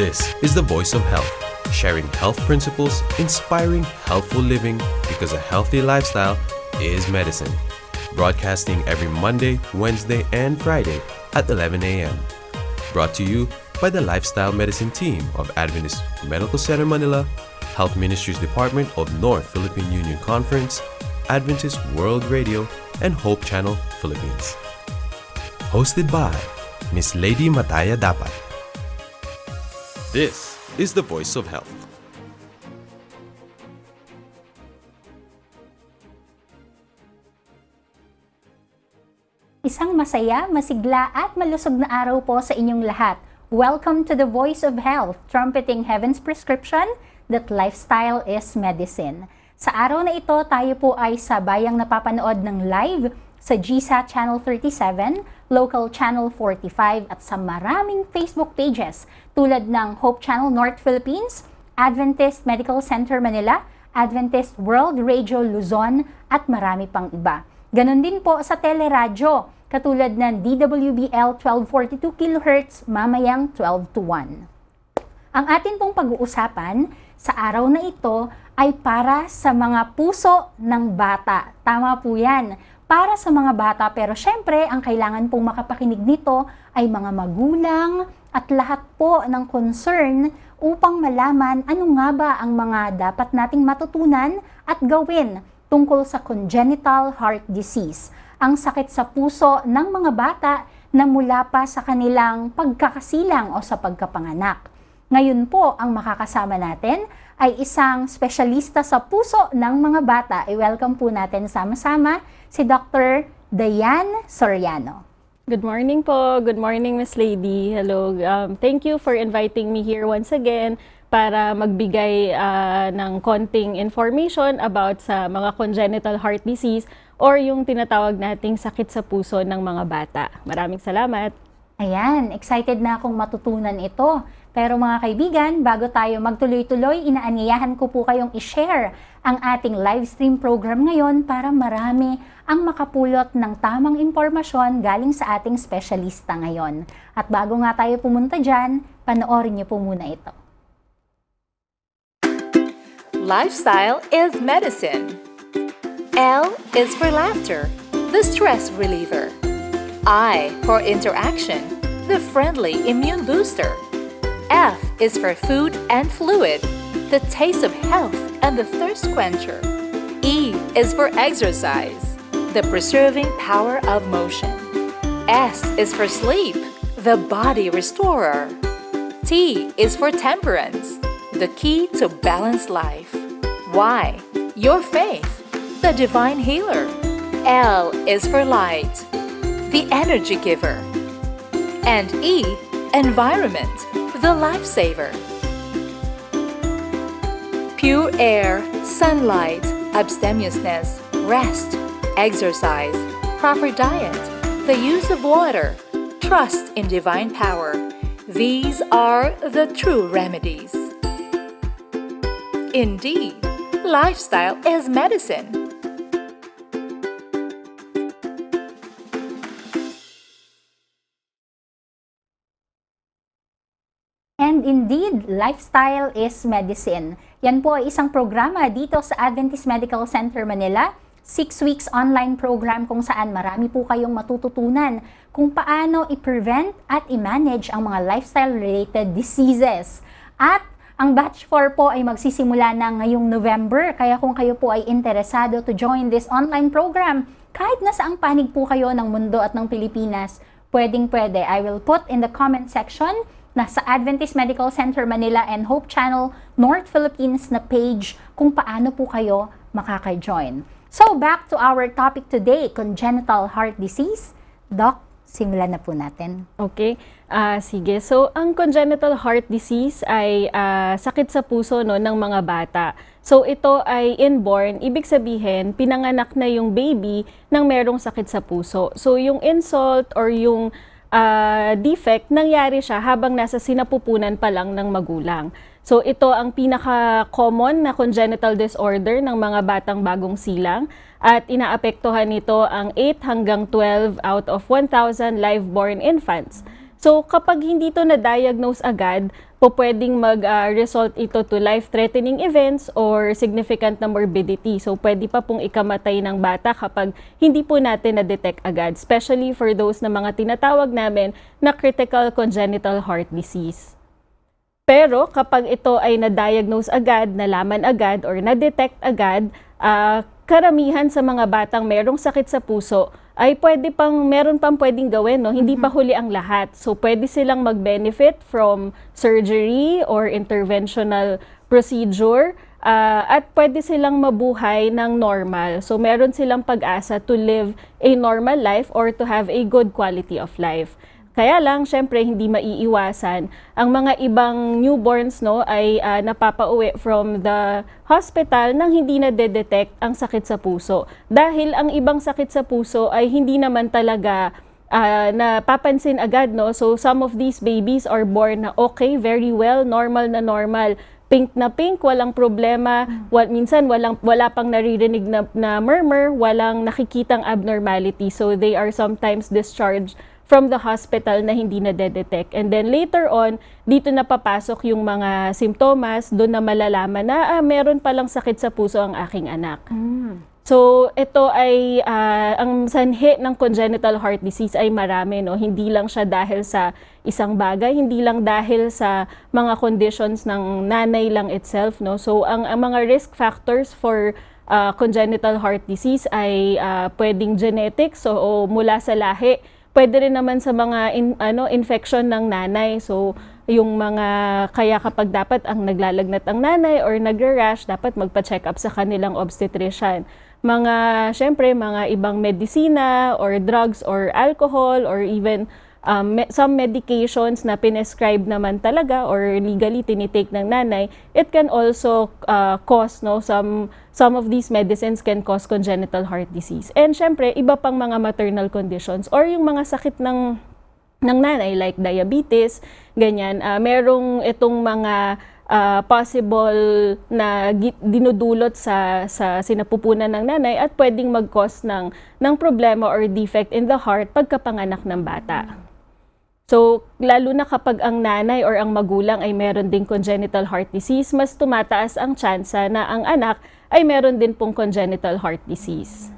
This is the Voice of Health, sharing health principles, inspiring healthful living, because a healthy lifestyle is medicine. Broadcasting every Monday, Wednesday, and Friday at 11 a.m. Brought to you by the Lifestyle Medicine team of Adventist Medical Center Manila, Health Ministries Department of North Philippine Union Conference, Adventist World Radio, and Hope Channel Philippines. Hosted by Miss Lady Mataya Dapat. This is the Voice of Health. Isang masaya, masigla at malusog na araw po sa inyong lahat. Welcome to the Voice of Health, trumpeting heaven's prescription that lifestyle is medicine. Sa araw na ito, tayo po ay sabayang napapanood ng live sa GSAT Channel 37, Local Channel 45 at sa maraming Facebook pages tulad ng Hope Channel North Philippines, Adventist Medical Center Manila, Adventist World Radio Luzon at marami pang iba. Ganon din po sa teleradyo katulad ng DWBL 1242 kHz mamayang 12 to 1. Ang atin pong pag-uusapan sa araw na ito ay para sa mga puso ng bata. Tama po yan. Para sa mga bata, pero syempre ang kailangan pong makapakinig nito ay mga magulang at lahat po ng concern upang malaman ano nga ba ang mga dapat nating matutunan at gawin tungkol sa congenital heart disease, ang sakit sa puso ng mga bata na mula pa sa kanilang pagkakasilang o sa pagkapanganak. Ngayon po, ang makakasama natin ay isang espesyalista sa puso ng mga bata. I-welcome po natin sama-sama si Dr. Dyann Soriano. Good morning po. Good morning, Miss Lady. Hello. Thank you for inviting me here once again para magbigay ng konting information about sa mga congenital heart disease or yung tinatawag nating sakit sa puso ng mga bata. Maraming salamat. Ayan, excited na akong matutunan ito. Pero mga kaibigan, bago tayo magtuloy-tuloy, inaanyayahan ko po kayong i-share ang ating live stream program ngayon para marami ang makapulot ng tamang impormasyon galing sa ating specialista ngayon. At bago nga tayo pumunta dyan, panoorin niyo po muna ito. Lifestyle is medicine. L is for laughter, the stress reliever. I for interaction, the friendly immune booster. F is for food and fluid, the taste of health and the thirst quencher. E is for exercise, the preserving power of motion. S is for sleep, the body restorer. T is for temperance, the key to balanced life. Y, your faith, the divine healer. L is for light, the energy giver. And E, environment, the lifesaver. Pure air, sunlight, abstemiousness, rest, exercise, proper diet, the use of water, trust in divine power. These are the true remedies. Indeed, lifestyle is medicine. And indeed, lifestyle is medicine. Yan po ay isang programa dito sa Adventist Medical Center Manila. 6 weeks online program kung saan marami po kayong matututunan kung paano i-prevent at i-manage ang mga lifestyle-related diseases. At ang batch 4 po ay magsisimula na ngayong November. Kaya kung kayo po ay interesado to join this online program, kahit nasaang panig po kayo ng mundo at ng Pilipinas, pwedeng-pwede. I will put in the comment section na sa Adventist Medical Center Manila and Hope Channel North Philippines na page kung paano po kayo makaka-join. So, back to our topic today, congenital heart disease. Doc, simulan na po natin. Okay. Sige. So, ang congenital heart disease ay sakit sa puso ng mga bata. So, ito ay inborn. Ibig sabihin, pinanganak na yung baby nang merong sakit sa puso. So, yung insult or yung defect, nangyari siya habang nasa sinapupunan pa lang ng magulang. So ito ang pinaka-common na congenital disorder ng mga batang bagong silang at inaapektuhan nito ang 8 hanggang 12 out of 1,000 live-born infants. So kapag hindi to na-diagnose agad, pwedeng mag-result ito to life-threatening events or significant na morbidity. So pwede pa pong ikamatay ng bata kapag hindi po natin na-detect agad, especially for those na mga tinatawag namin na critical congenital heart disease. Pero kapag ito ay na-diagnose agad, nalaman agad, or na-detect agad, karamihan sa mga batang merong sakit sa puso ay meron pang pwedeng gawin, no? Hindi pa huli ang lahat. So pwede silang mag-benefit from surgery or interventional procedure at pwede silang mabuhay ng normal. So meron silang pag-asa to live a normal life or to have a good quality of life. Kaya lang, syempre, hindi maiiwasan. Ang mga ibang newborns, no, ay napapauwi from the hospital nang hindi na-detect ang sakit sa puso. Dahil ang ibang sakit sa puso ay hindi naman talaga napapansin agad, no? So some of these babies are born na okay, very well, normal na normal. Pink na pink, walang problema. Minsan wala pang naririnig na murmur, walang nakikitang abnormality. So they are sometimes discharged from the hospital na hindi na-detect. And then later on, dito na papasok yung mga simptomas, doon na malalaman na meron palang sakit sa puso ang aking anak. So ito ay, ang sanhi ng congenital heart disease ay marami, no? Hindi lang siya dahil sa isang bagay, hindi lang dahil sa mga conditions ng nanay lang itself, no? So ang mga risk factors for congenital heart disease ay pwedeng genetics, so mula sa lahi. Pwede rin naman sa mga infection ng nanay. So, yung kaya kapag dapat ang naglalagnat ang nanay or nagra-rash, dapat magpa-check up sa kanilang obstetrician. Syempre, mga ibang medisina or drugs or alcohol or even some medications na pinescribe naman talaga or legally tinitake ng nanay, it can also cause, no, some of these medicines can cause congenital heart disease. And syempre, iba pang mga maternal conditions or yung mga sakit ng nanay like diabetes, ganyan. Merong itong mga possible na dinudulot sa sinapupunan ng nanay at pwedeng mag-cause ng problema or defect in the heart pagkapanganak ng bata. So, lalo na kapag ang nanay or ang magulang ay meron ding congenital heart disease, mas tumataas ang tsansa na ang anak ay meron din pong congenital heart disease.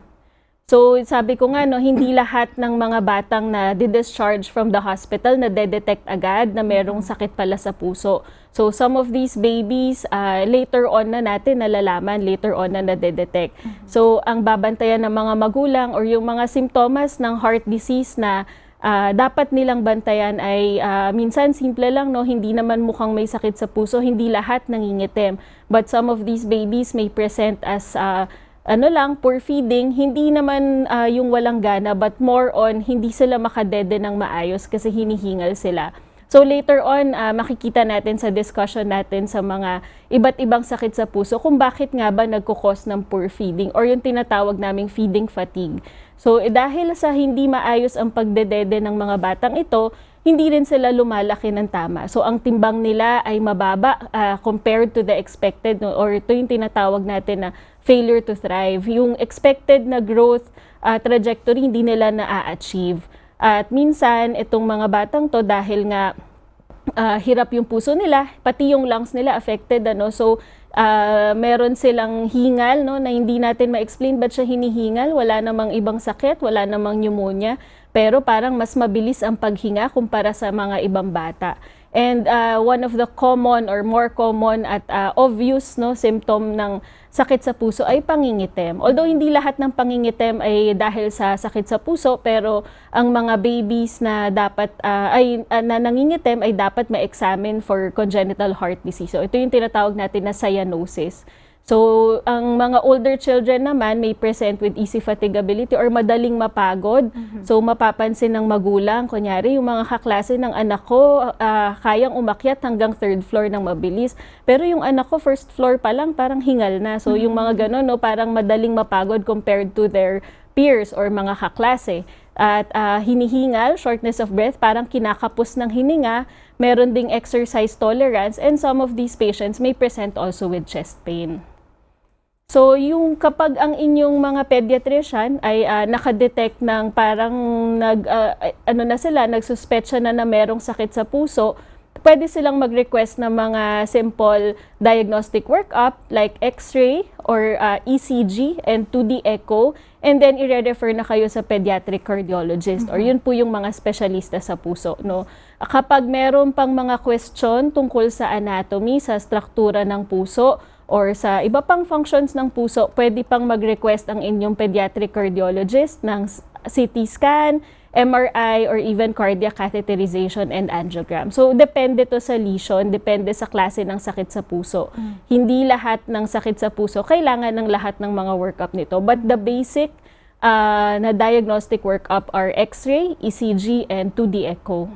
So, sabi ko nga, no, hindi lahat ng mga batang na discharge from the hospital na detect agad na merong sakit pala sa puso. So, some of these babies, later on na natin nalalaman, later on na detect. So, ang babantayan ng mga magulang or yung mga simptomas ng heart disease na dapat nilang bantayan ay minsan simple lang, no, hindi naman mukhang may sakit sa puso, hindi lahat nangingitim. But some of these babies may present as poor feeding, hindi naman yung walang gana, but more on hindi sila makadede ng maayos kasi hinihingal sila. So later on, makikita natin sa discussion natin sa mga iba't ibang sakit sa puso kung bakit nga ba nagkukos ng poor feeding or yung tinatawag naming feeding fatigue. So dahil sa hindi maayos ang pagdedede ng mga batang ito, hindi rin sila lumalaki ng tama. So ang timbang nila ay mababa compared to the expected, no, or ito yung tinatawag natin na failure to thrive. Yung expected na growth trajectory hindi nila na-achieve. At minsan, itong mga batang to dahil nga hirap yung puso nila, pati yung lungs nila affected, ano? So, meron silang hingal, no, na hindi natin ma-explain ba't siya hinihingal. Wala namang ibang sakit, wala namang pneumonia, pero parang mas mabilis ang paghinga kumpara sa mga ibang bata. And one of the common or more common at obvious, no, symptom ng sakit sa puso ay pangingitim. Although hindi lahat ng pangingitim ay dahil sa sakit sa puso, pero ang mga babies na dapat na nangingitim ay dapat ma-examine for congenital heart disease. So ito yung tinatawag natin na cyanosis. So, ang mga older children naman may present with easy fatigability or madaling mapagod. So, mapapansin ng magulang, kunyari, yung mga kaklase ng anak ko, kayang umakyat hanggang 3rd floor ng mabilis. Pero yung anak ko, 1st floor pa lang, parang hingal na. So, yung mga ganun, no, parang madaling mapagod compared to their peers or mga kaklase. At hinihingal, shortness of breath, parang kinakapos ng hininga, meron ding exercise tolerance, and some of these patients may present also with chest pain. So, yung kapag ang inyong mga pediatrician ay nakadetect ng parang nagsuspetsya na merong sakit sa puso, pwede silang mag-request ng mga simple diagnostic workup like X-ray or ECG and 2D echo, and then i-refer na kayo sa pediatric cardiologist or yun po yung mga specialista sa puso, no? Kapag meron pang mga question tungkol sa anatomy, sa struktura ng puso, or sa iba pang functions ng puso, pwede pang mag-request ang inyong pediatric cardiologist ng CT scan, MRI, or even cardiac catheterization and angiogram. So, depende to sa lesion, depende sa klase ng sakit sa puso. Hindi lahat ng sakit sa puso kailangan ng lahat ng mga workup nito. But the basic na diagnostic workup are X-ray, ECG, and 2D echo.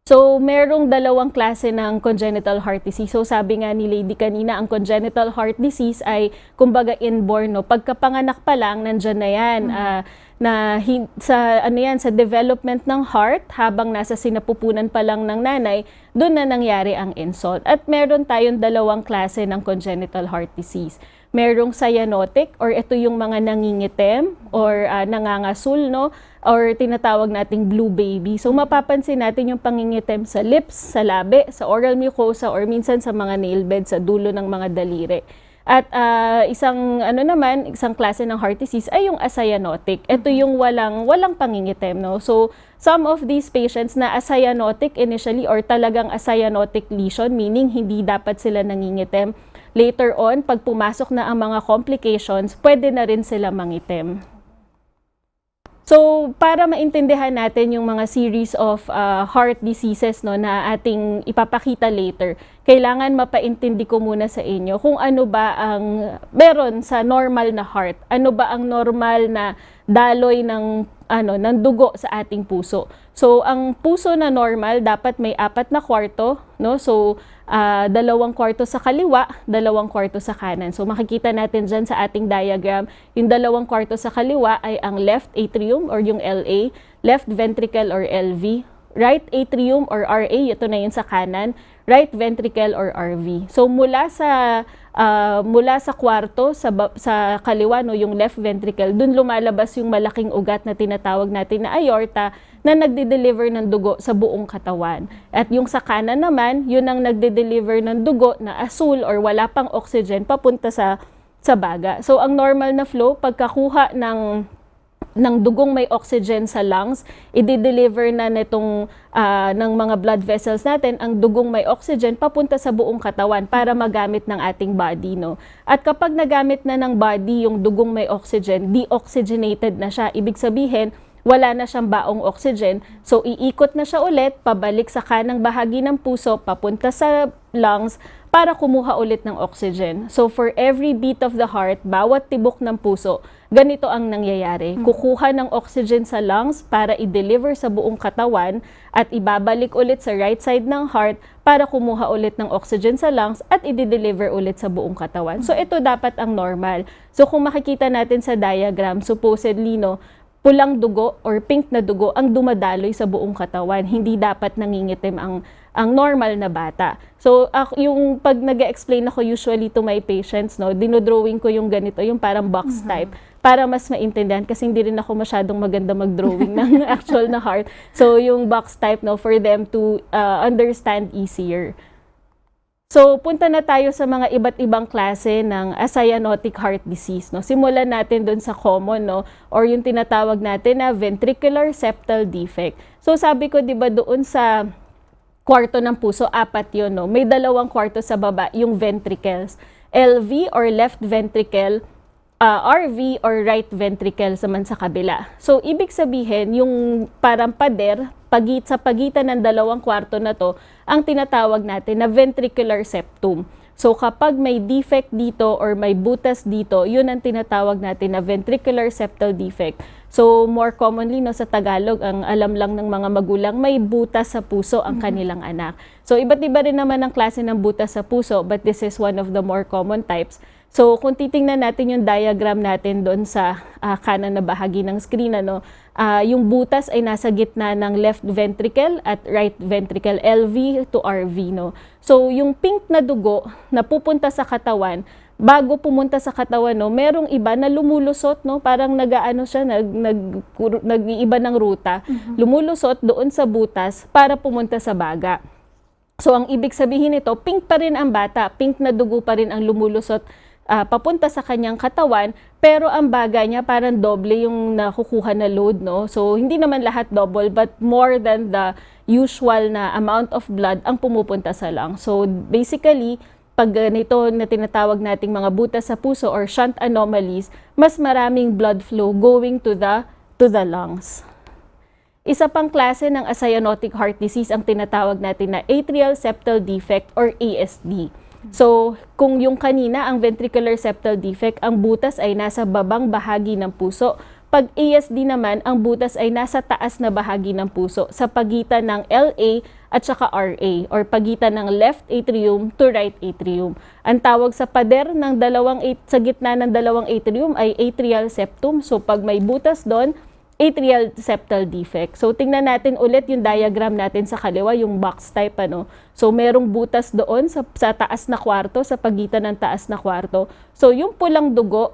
So, merong dalawang klase ng congenital heart disease. So, sabi nga ni Lady kanina, ang congenital heart disease ay kumbaga inborn, no? Pagkapanganak pa lang, nandyan na yan. Sa development ng heart, habang nasa sinapupunan pa lang ng nanay, doon na nangyari ang insult. At meron tayong dalawang klase ng congenital heart disease. Merong cyanotic, or ito yung mga nangingitim or nangangasul, no? Or tinatawag nating blue baby. So mapapansin natin yung pangingitim sa lips, sa labi, sa oral mucosa, or minsan sa mga nail bed, sa dulo ng mga daliri. At isang klase ng heart disease ay yung acyanotic. Ito yung walang pangingitim, no? So some of these patients na acyanotic initially or talagang acyanotic lesion, meaning hindi dapat sila nangingitim, later on, pag pumasok na ang mga complications, pwede na rin sila mangitim. So, para maintindihan natin yung mga series of heart diseases, no, na ating ipapakita later, kailangan mapaintindi ko muna sa inyo kung ano ba ang meron sa normal na heart. Ano ba ang normal na daloy ng dugo sa ating puso. So, ang puso na normal dapat may 4 na kwarto, no? So, 2 kwarto sa kaliwa, 2 kwarto sa kanan. So, makikita natin dyan sa ating diagram, yung 2 kwarto sa kaliwa ay ang left atrium or yung LA, left ventricle or LV, right atrium or RA, ito na yun sa kanan, right ventricle or RV. So, mula sa kwarto sa kaliwa, no, yung left ventricle, dun lumalabas yung malaking ugat na tinatawag natin na aorta na nagde-deliver ng dugo sa buong katawan. At yung sa kanan naman, yun ang nagde-deliver ng dugo na asul or wala pang oxygen papunta sa baga. So ang normal na flow, pagkakuha ng dugong may oxygen sa lungs, i-deliver na nitong ng mga blood vessels natin ang dugong may oxygen papunta sa buong katawan para magamit ng ating body, no? At kapag nagamit na ng body yung dugong may oxygen, deoxygenated na siya. Ibig sabihin, wala na siyang baong oxygen. So, iikot na siya ulit, pabalik sa kanang bahagi ng puso, papunta sa lungs, para kumuha ulit ng oxygen. So, for every beat of the heart, bawat tibok ng puso, ganito ang nangyayari. Kukuha ng oxygen sa lungs para i-deliver sa buong katawan at ibabalik ulit sa right side ng heart para kumuha ulit ng oxygen sa lungs at i-deliver ulit sa buong katawan. So, ito dapat ang normal. So, kung makikita natin sa diagram, supposedly, no, pulang dugo or pink na dugo ang dumadaloy sa buong katawan. Hindi dapat nangingitim ang normal na bata. So, yung pag nag-explain ako usually to my patients, no, dinodrawing ko yung ganito, yung parang box type, para mas maintindihan kasi hindi rin ako masyadong maganda mag-drawing ng actual na heart. So, yung box type, no, for them to understand easier. So, punta na tayo sa mga iba't ibang klase ng cyanotic heart disease, no? Simulan natin dun sa common, no? Or yung tinatawag natin na ventricular septal defect. So, sabi ko, di ba, doon sa kwarto ng puso, 4 yun, no? May 2 kwarto sa baba, yung ventricles. LV or left ventricle, RV or right ventricle sa kabila. So, ibig sabihin, yung parang pader, sa pagitan ng 2 kwarto na to, ang tinatawag natin na ventricular septum. So, kapag may defect dito or may butas dito, yun ang tinatawag natin na ventricular septal defect. So, more commonly, no, sa Tagalog, ang alam lang ng mga magulang, may butas sa puso ang kanilang anak. So, iba't iba rin naman ang klase ng butas sa puso, but this is one of the more common types. So, kung titingnan natin yung diagram natin doon sa kanan na bahagi ng screen, ano, yung butas ay nasa gitna ng left ventricle at right ventricle, LV to RV, no. So, yung pink na dugo na pupunta sa katawan, bago pumunta sa katawan, no, merong iba na lumulusot, no, parang nag-aano siya, nag-iiba ng ruta, lumulusot doon sa butas para pumunta sa baga. So ang ibig sabihin nito, pink pa rin ang bata, pink na dugo pa rin ang lumulusot papunta sa kanyang katawan, pero ang baga niya parang doble yung nakukuha na load, no? So hindi naman lahat double, but more than the usual na amount of blood ang pumupunta sa lungs. So basically, pag nito na tinatawag nating mga butas sa puso or shunt anomalies, mas maraming blood flow going to the lungs. Isa pang klase ng acyanotic heart disease ang tinatawag natin na atrial septal defect or ASD. So, kung yung kanina, ang ventricular septal defect, ang butas ay nasa babang bahagi ng puso. Pag ASD naman, ang butas ay nasa taas na bahagi ng puso sa pagitan ng LA at saka RA or pagitan ng left atrium to right atrium. Ang tawag sa pader ng sa gitna ng dalawang atrium ay atrial septum. So, pag may butas doon, atrial septal defect. So, tingnan natin ulit yung diagram natin sa kaliwa, yung box type, ano. So, merong butas doon sa taas na kwarto, sa pagitan ng taas na kwarto. So, yung pulang dugo,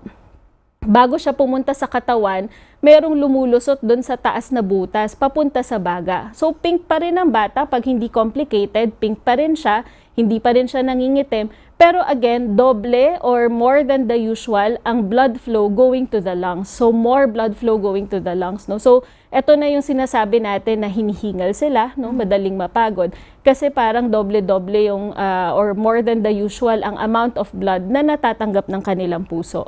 bago siya pumunta sa katawan, merong lumulusot doon sa taas na butas, papunta sa baga. So, pink pa rin ang bata pag hindi complicated, pink pa rin siya, hindi pa rin siya nangingitim. Pero again, doble or more than the usual ang blood flow going to the lungs. So, more blood flow going to the lungs, no? So, eto na yung sinasabi natin na hinihingal sila, no? Madaling mapagod. Kasi parang doble-doble yung, or more than the usual, ang amount of blood na natatanggap ng kanilang puso.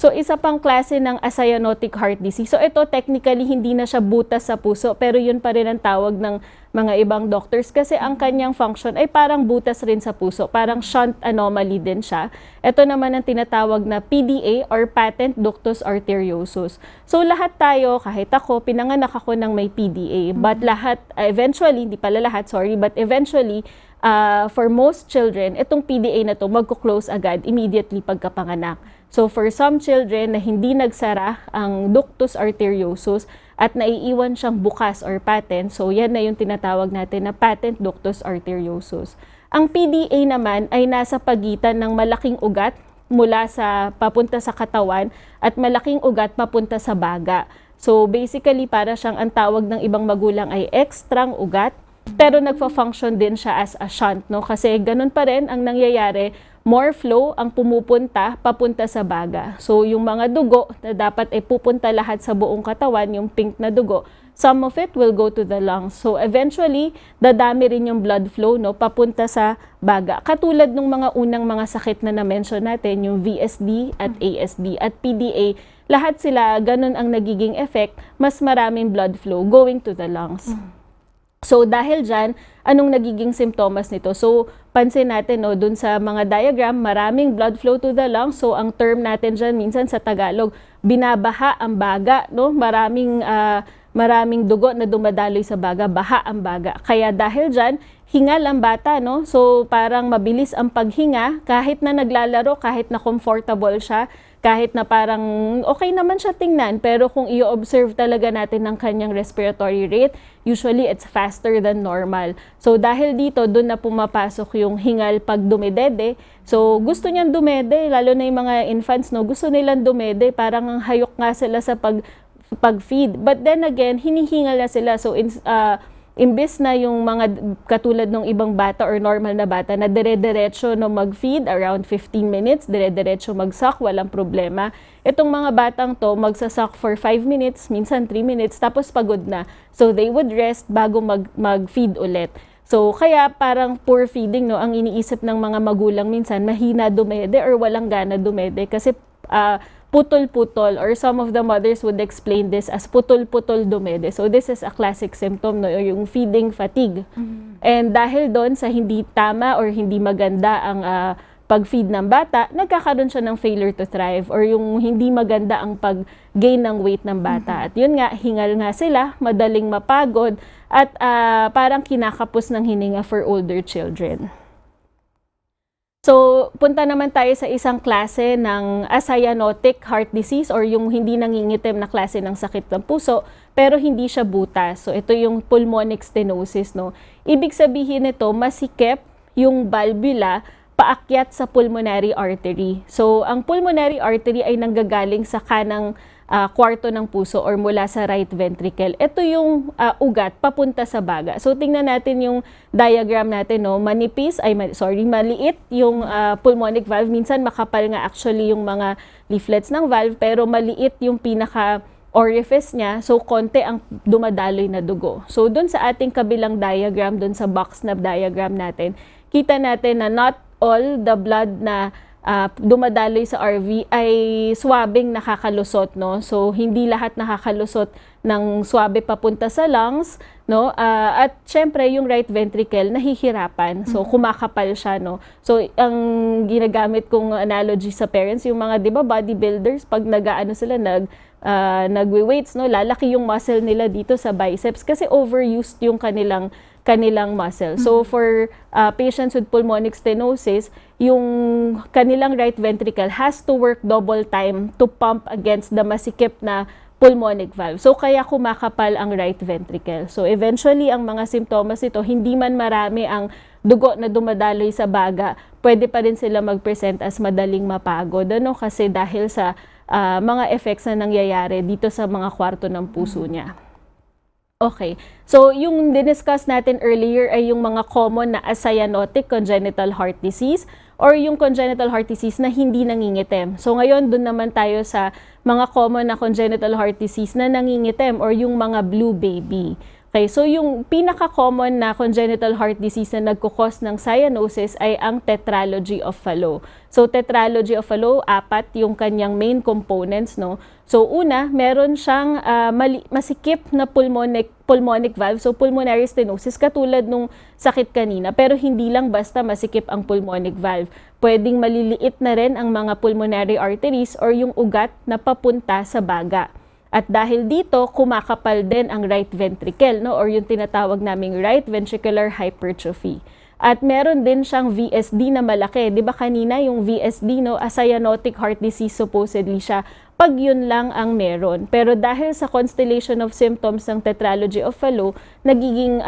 So, isa pang klase ng acyanotic heart disease. So, ito technically hindi na siya butas sa puso, pero yun pa rin ang tawag ng mga ibang doctors kasi ang kanyang function ay parang butas rin sa puso, parang shunt anomaly din siya. Ito naman ang tinatawag na PDA or patent ductus arteriosus. So, lahat tayo, kahit ako, pinanganak ako ng may PDA, but lahat, eventually, hindi pala lahat, sorry, but eventually, for most children, itong PDA na to magko-close agad immediately pagkapanganak. So for some children na hindi nagsara ang ductus arteriosus at naiiwan siyang bukas or patent, so yan na yung tinatawag natin na patent ductus arteriosus. Ang PDA naman ay nasa pagitan ng malaking ugat mula sa papunta sa katawan at malaking ugat papunta sa baga. So basically para siyang ang tawag ng ibang magulang ay ekstrang ugat, pero nagfa-function din siya as a shunt, no? Kasi ganun pa rin ang nangyayari, more flow ang pumupunta papunta sa baga. So yung mga dugo na dapat ay pupunta lahat sa buong katawan, yung pink na dugo, some of it will go to the lungs. So eventually, dadami rin yung blood flow, no, papunta sa baga. Katulad ng mga unang mga sakit na na-mention natin, yung VSD at ASD at PDA, lahat sila ganun ang nagiging effect, mas maraming blood flow going to the lungs. So dahil dyan, anong nagiging simptomas nito? So pansin natin, no, dun sa mga diagram, maraming blood flow to the lungs. So ang term natin dyan minsan sa Tagalog, binabaha ang baga, no? Maraming dugo na dumadaloy sa baga, baha ang baga. Kaya dahil dyan, hingal ang bata, no? So parang mabilis ang paghinga, kahit na naglalaro, kahit na comfortable siya, kahit na parang okay naman siya tingnan, pero kung i-observe talaga natin ng kanyang respiratory rate, usually it's faster than normal. So dahil dito, doon na pumapasok yung hingal pag dumedede. So gusto niyang dumede, lalo na yung mga infants, no, gusto nilang dumede, parang ang hayok nga sila sa pag-feed. But then again, hinihingal na sila. So imbes na yung mga katulad ng ibang bata or normal na bata na dire-diretso no mag-feed around 15 minutes, dire-diretso mag-suck, walang problema. Itong mga batang to magsasak for 5 minutes, minsan 3 minutes, tapos pagod na. So they would rest bago mag-feed ulit. So kaya parang poor feeding, no, ang iniisip ng mga magulang minsan, mahina dumede or walang gana dumede kasi putol-putol, or some of the mothers would explain this as putol-putol dumede. So this is a classic symptom, no, yung feeding fatigue. And dahil doon sa hindi tama or hindi maganda ang pag-feed ng bata, nagkakaroon siya ng failure to thrive or yung hindi maganda ang pag-gain ng weight ng bata. At yun nga, hingal nga sila, madaling mapagod, at parang kinakapos ng hininga for older children. So, punta naman tayo sa isang klase ng acyanotic heart disease or yung hindi nangingitim na klase ng sakit ng puso, pero hindi siya butas. So, ito yung pulmonic stenosis, no? Ibig sabihin nito, masikip yung valvula paakyat sa pulmonary artery. So, ang pulmonary artery ay nanggagaling sa kanang kwarto ng puso or mula sa right ventricle. Ito yung ugat papunta sa baga. So, tingnan natin yung diagram natin, no? Maliit yung pulmonic valve. Minsan makapal nga actually yung mga leaflets ng valve, pero maliit yung pinaka orifice niya, so konti ang dumadaloy na dugo. So, dun sa ating kabilang diagram, dun sa box na diagram natin, kita natin na not all the blood na dumadaloy sa RV ay swabing nakakalusot, no? So, hindi lahat nakakalusot ng swabe papunta sa lungs, no? At syempre, yung right ventricle, nahihirapan. So, kumakapal siya, no? So, ang ginagamit kong analogy sa parents, yung mga, di ba, bodybuilders, pag nag-ano sila, nagwe-weights, no? Lalaki yung muscle nila dito sa biceps kasi overused yung kanilang muscle. So, for patients with pulmonic stenosis, yung kanilang right ventricle has to work double time to pump against the masikip na pulmonic valve. So, kaya kumakapal ang right ventricle. So, eventually, ang mga simptomas ito, hindi man marami ang dugo na dumadaloy sa baga, pwede pa rin sila mag-present as madaling mapagod. Ano? Kasi dahil sa mga effects na nangyayari dito sa mga kwarto ng puso niya. Okay. So, yung diniscuss natin earlier ay yung mga common na cyanotic congenital heart disease or yung congenital heart disease na hindi nangingitim. So, ngayon, dun naman tayo sa mga common na congenital heart disease na nangingitim or yung mga blue baby. Okay, so yung pinaka-common na congenital heart disease na nagkukos ng cyanosis ay ang tetralogy of Fallot. So, tetralogy of Fallot, 4 yung kanyang main components, no? So, una, meron siyang masikip na pulmonic valve, so pulmonary stenosis, katulad nung sakit kanina, pero hindi lang basta masikip ang pulmonic valve. Pwedeng maliliit na rin ang mga pulmonary arteries or yung ugat na papunta sa baga. At dahil dito, kumakapal din ang right ventricle, no? Or yung tinatawag naming right ventricular hypertrophy. At meron din siyang VSD na malaki. Di ba kanina yung VSD, no? A cyanotic heart disease supposedly siya, pag yun lang ang meron. Pero dahil sa constellation of symptoms ng tetralogy of Fallot, nagiging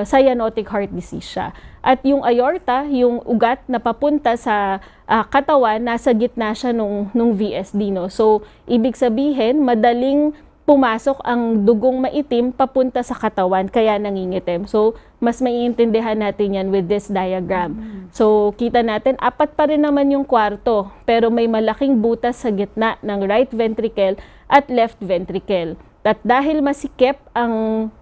cyanotic heart disease siya. At yung aorta, yung ugat na papunta sa katawan, nasa gitna siya nung VSD, no? So, ibig sabihin, madaling pumasok ang dugong maitim papunta sa katawan, kaya nangingitim. So, mas maiintindihan natin yan with this diagram. So, kita natin, 4 pa rin naman yung kwarto, pero may malaking butas sa gitna ng right ventricle at left ventricle. At dahil masikip ang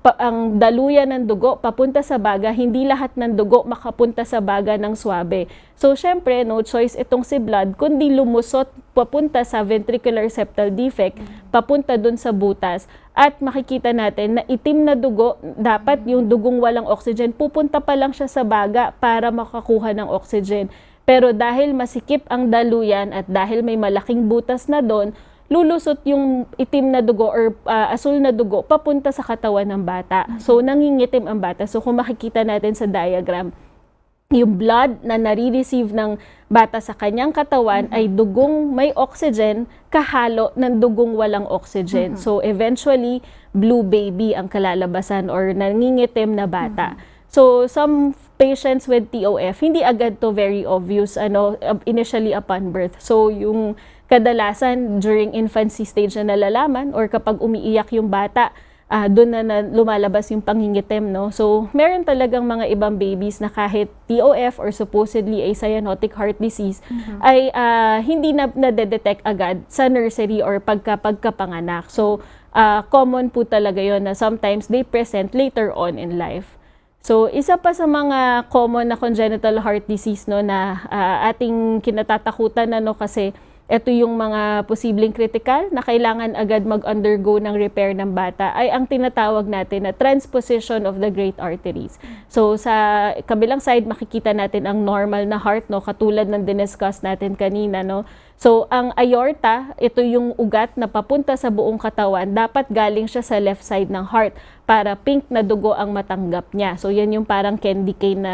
daluyan ng dugo papunta sa baga, hindi lahat ng dugo makapunta sa baga ng swabe. So, syempre, no choice itong si blood, kundi lumusot papunta sa ventricular septal defect, papunta dun sa butas. At makikita natin na itim na dugo, dapat yung dugong walang oxygen, pupunta pa lang siya sa baga para makakuha ng oxygen. Pero dahil masikip ang daluyan at dahil may malaking butas na doon, lulusot yung itim na dugo or asul na dugo papunta sa katawan ng bata. So, nangingitim ang bata. So, kung makikita natin sa diagram, yung blood na nare-receive ng bata sa kanyang katawan ay dugong may oxygen kahalo ng dugong walang oxygen. So, eventually, blue baby ang kalalabasan or nangingitim na bata. So, some patients with TOF, hindi agad to very obvious initially upon birth. So, yung kadalasan during infancy stage na nalalaman or kapag umiiyak yung bata, doon na lumalabas yung pangingitim, no? So, meron talagang mga ibang babies na kahit TOF or supposedly a cyanotic heart disease ay hindi na nadedetect agad sa nursery or pagkapanganak. So, common po talaga yon na sometimes they present later on in life. So, isa pa sa mga common na congenital heart disease, no, na ating kinatatakutan, kasi ito yung mga posibleng critical na kailangan agad mag-undergo ng repair ng bata ay ang tinatawag natin na transposition of the great arteries. So, sa kabilang side, makikita natin ang normal na heart, no, katulad ng diniscuss natin kanina, no. So, ang aorta, ito yung ugat na papunta sa buong katawan, dapat galing siya sa left side ng heart para pink na dugo ang matanggap niya. So, yan yung parang candy cane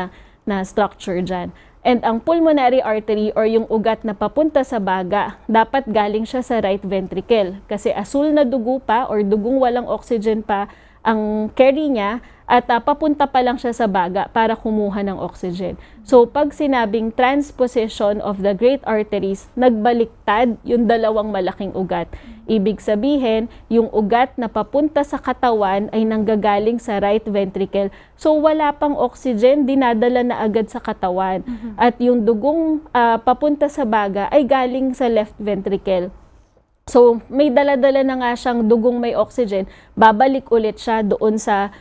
na structure dyan. And ang pulmonary artery or yung ugat na papunta sa baga, dapat galing siya sa right ventricle. Kasi asul na dugo pa or dugong walang oxygen pa ang carry niya at papunta pa lang siya sa baga para kumuha ng oxygen. So pag sinabing transposition of the great arteries, nagbaliktad yung dalawang malaking ugat. Ibig sabihin, yung ugat na papunta sa katawan ay nanggagaling sa right ventricle. So wala pang oxygen, dinadala na agad sa katawan. At yung dugong papunta sa baga ay galing sa left ventricle. So may dala-dala na nga siyang dugong may oxygen, babalik ulit siya doon sa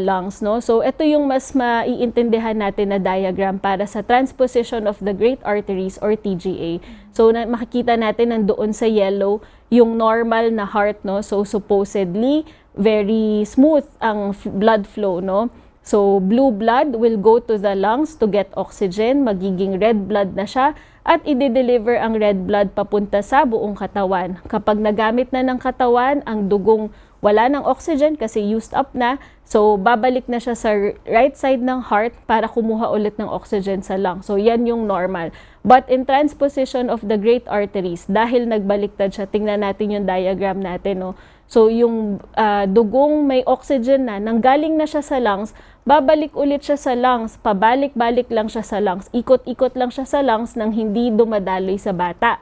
lungs, no? So ito yung mas maiintindihan natin na diagram para sa transposition of the great arteries or TGA. So makikita natin nandoon sa yellow yung normal na heart, no? So supposedly very smooth ang blood flow, no? So blue blood will go to the lungs to get oxygen, magiging red blood na siya at i-deliver ang red blood papunta sa buong katawan. Kapag nagamit na ng katawan ang dugong wala ng oxygen kasi used up na, so babalik na siya sa right side ng heart para kumuha ulit ng oxygen sa lung. So yan yung normal. But in transposition of the great arteries, dahil nagbaliktad siya, tingnan natin yung diagram natin, no? So yung dugong may oxygen na, nanggaling na siya sa lungs, babalik ulit siya sa lungs, pabalik-balik lang siya sa lungs, ikot-ikot lang siya sa lungs nang hindi dumadaloy sa bata.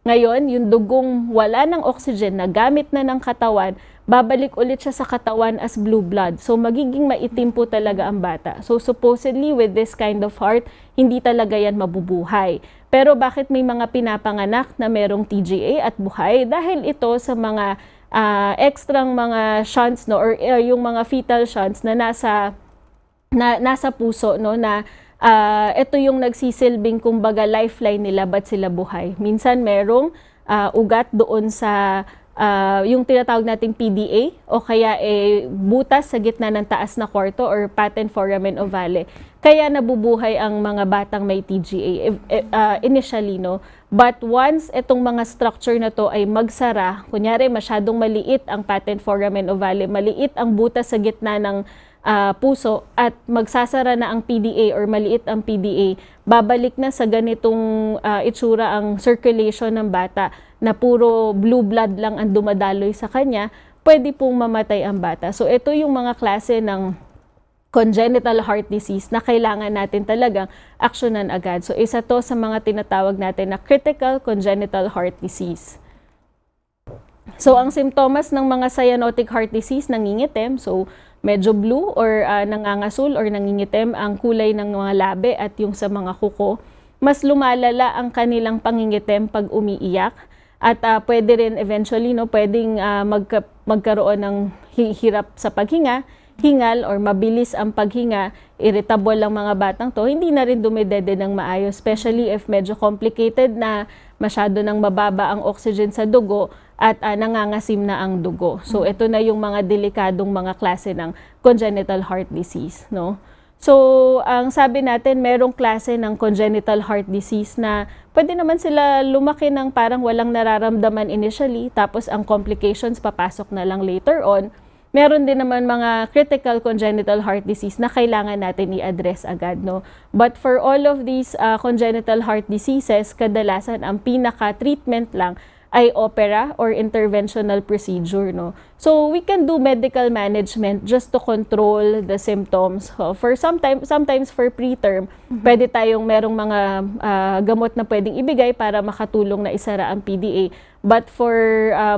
Ngayon, yung dugong wala ng oxygen na gamit na ng katawan, babalik ulit siya sa katawan as blue blood. So, magiging maitim po talaga ang bata. So, supposedly, with this kind of heart, hindi talaga yan mabubuhay. Pero bakit may mga pinapanganak na merong TGA at buhay? Dahil ito sa mga extrang mga shunts, no, or yung mga fetal shunts na nasa puso, no, na ito yung nagsisilbing kumbaga lifeline nila, ba't sila buhay. Minsan merong ugat doon sa yung tinatawag nating PDA o kaya butas sa gitna ng taas na kwarto or patent foramen ovale. Kaya nabubuhay ang mga batang may TGA initially, no? But once itong mga structure na to ay magsara, kunyari masyadong maliit ang patent foramen ovale, maliit ang butas sa gitna ng puso at magsasara na ang PDA or maliit ang PDA, babalik na sa ganitong itsura ang circulation ng bata na puro blue blood lang ang dumadaloy sa kanya, pwede pong mamatay ang bata. So ito yung mga klase ng congenital heart disease na kailangan natin talagang aksyonan agad. So isa to sa mga tinatawag natin na critical congenital heart disease. So ang simptomas ng mga cyanotic heart disease, nangingitim, so medyo blue or nangangasul or nangingitim ang kulay ng mga labi at yung sa mga kuko. Mas lumalala ang kanilang pangingitim pag umiiyak at pwede rin eventually, no, pwedeng magkaroon ng hirap sa paghinga, hingal or mabilis ang paghinga, irritable ang mga batang to, hindi na rin dumidede ng maayos, especially if medyo complicated na, masyado nang mababa ang oxygen sa dugo at nangangasim na ang dugo. So ito na yung mga delikadong mga klase ng congenital heart disease, no? So ang sabi natin, merong klase ng congenital heart disease na pwede naman sila lumaki ng parang walang nararamdaman initially, tapos ang complications papasok na lang later on. Meron din naman mga critical congenital heart disease na kailangan natin i-address agad, no? But for all of these congenital heart diseases, kadalasan ang pinaka-treatment lang ay opera or interventional procedure, no? So we can do medical management just to control the symptoms. For sometimes for preterm, pwede tayong merong mga gamot na pwedeng ibigay para makatulong na isara ang PDA. But for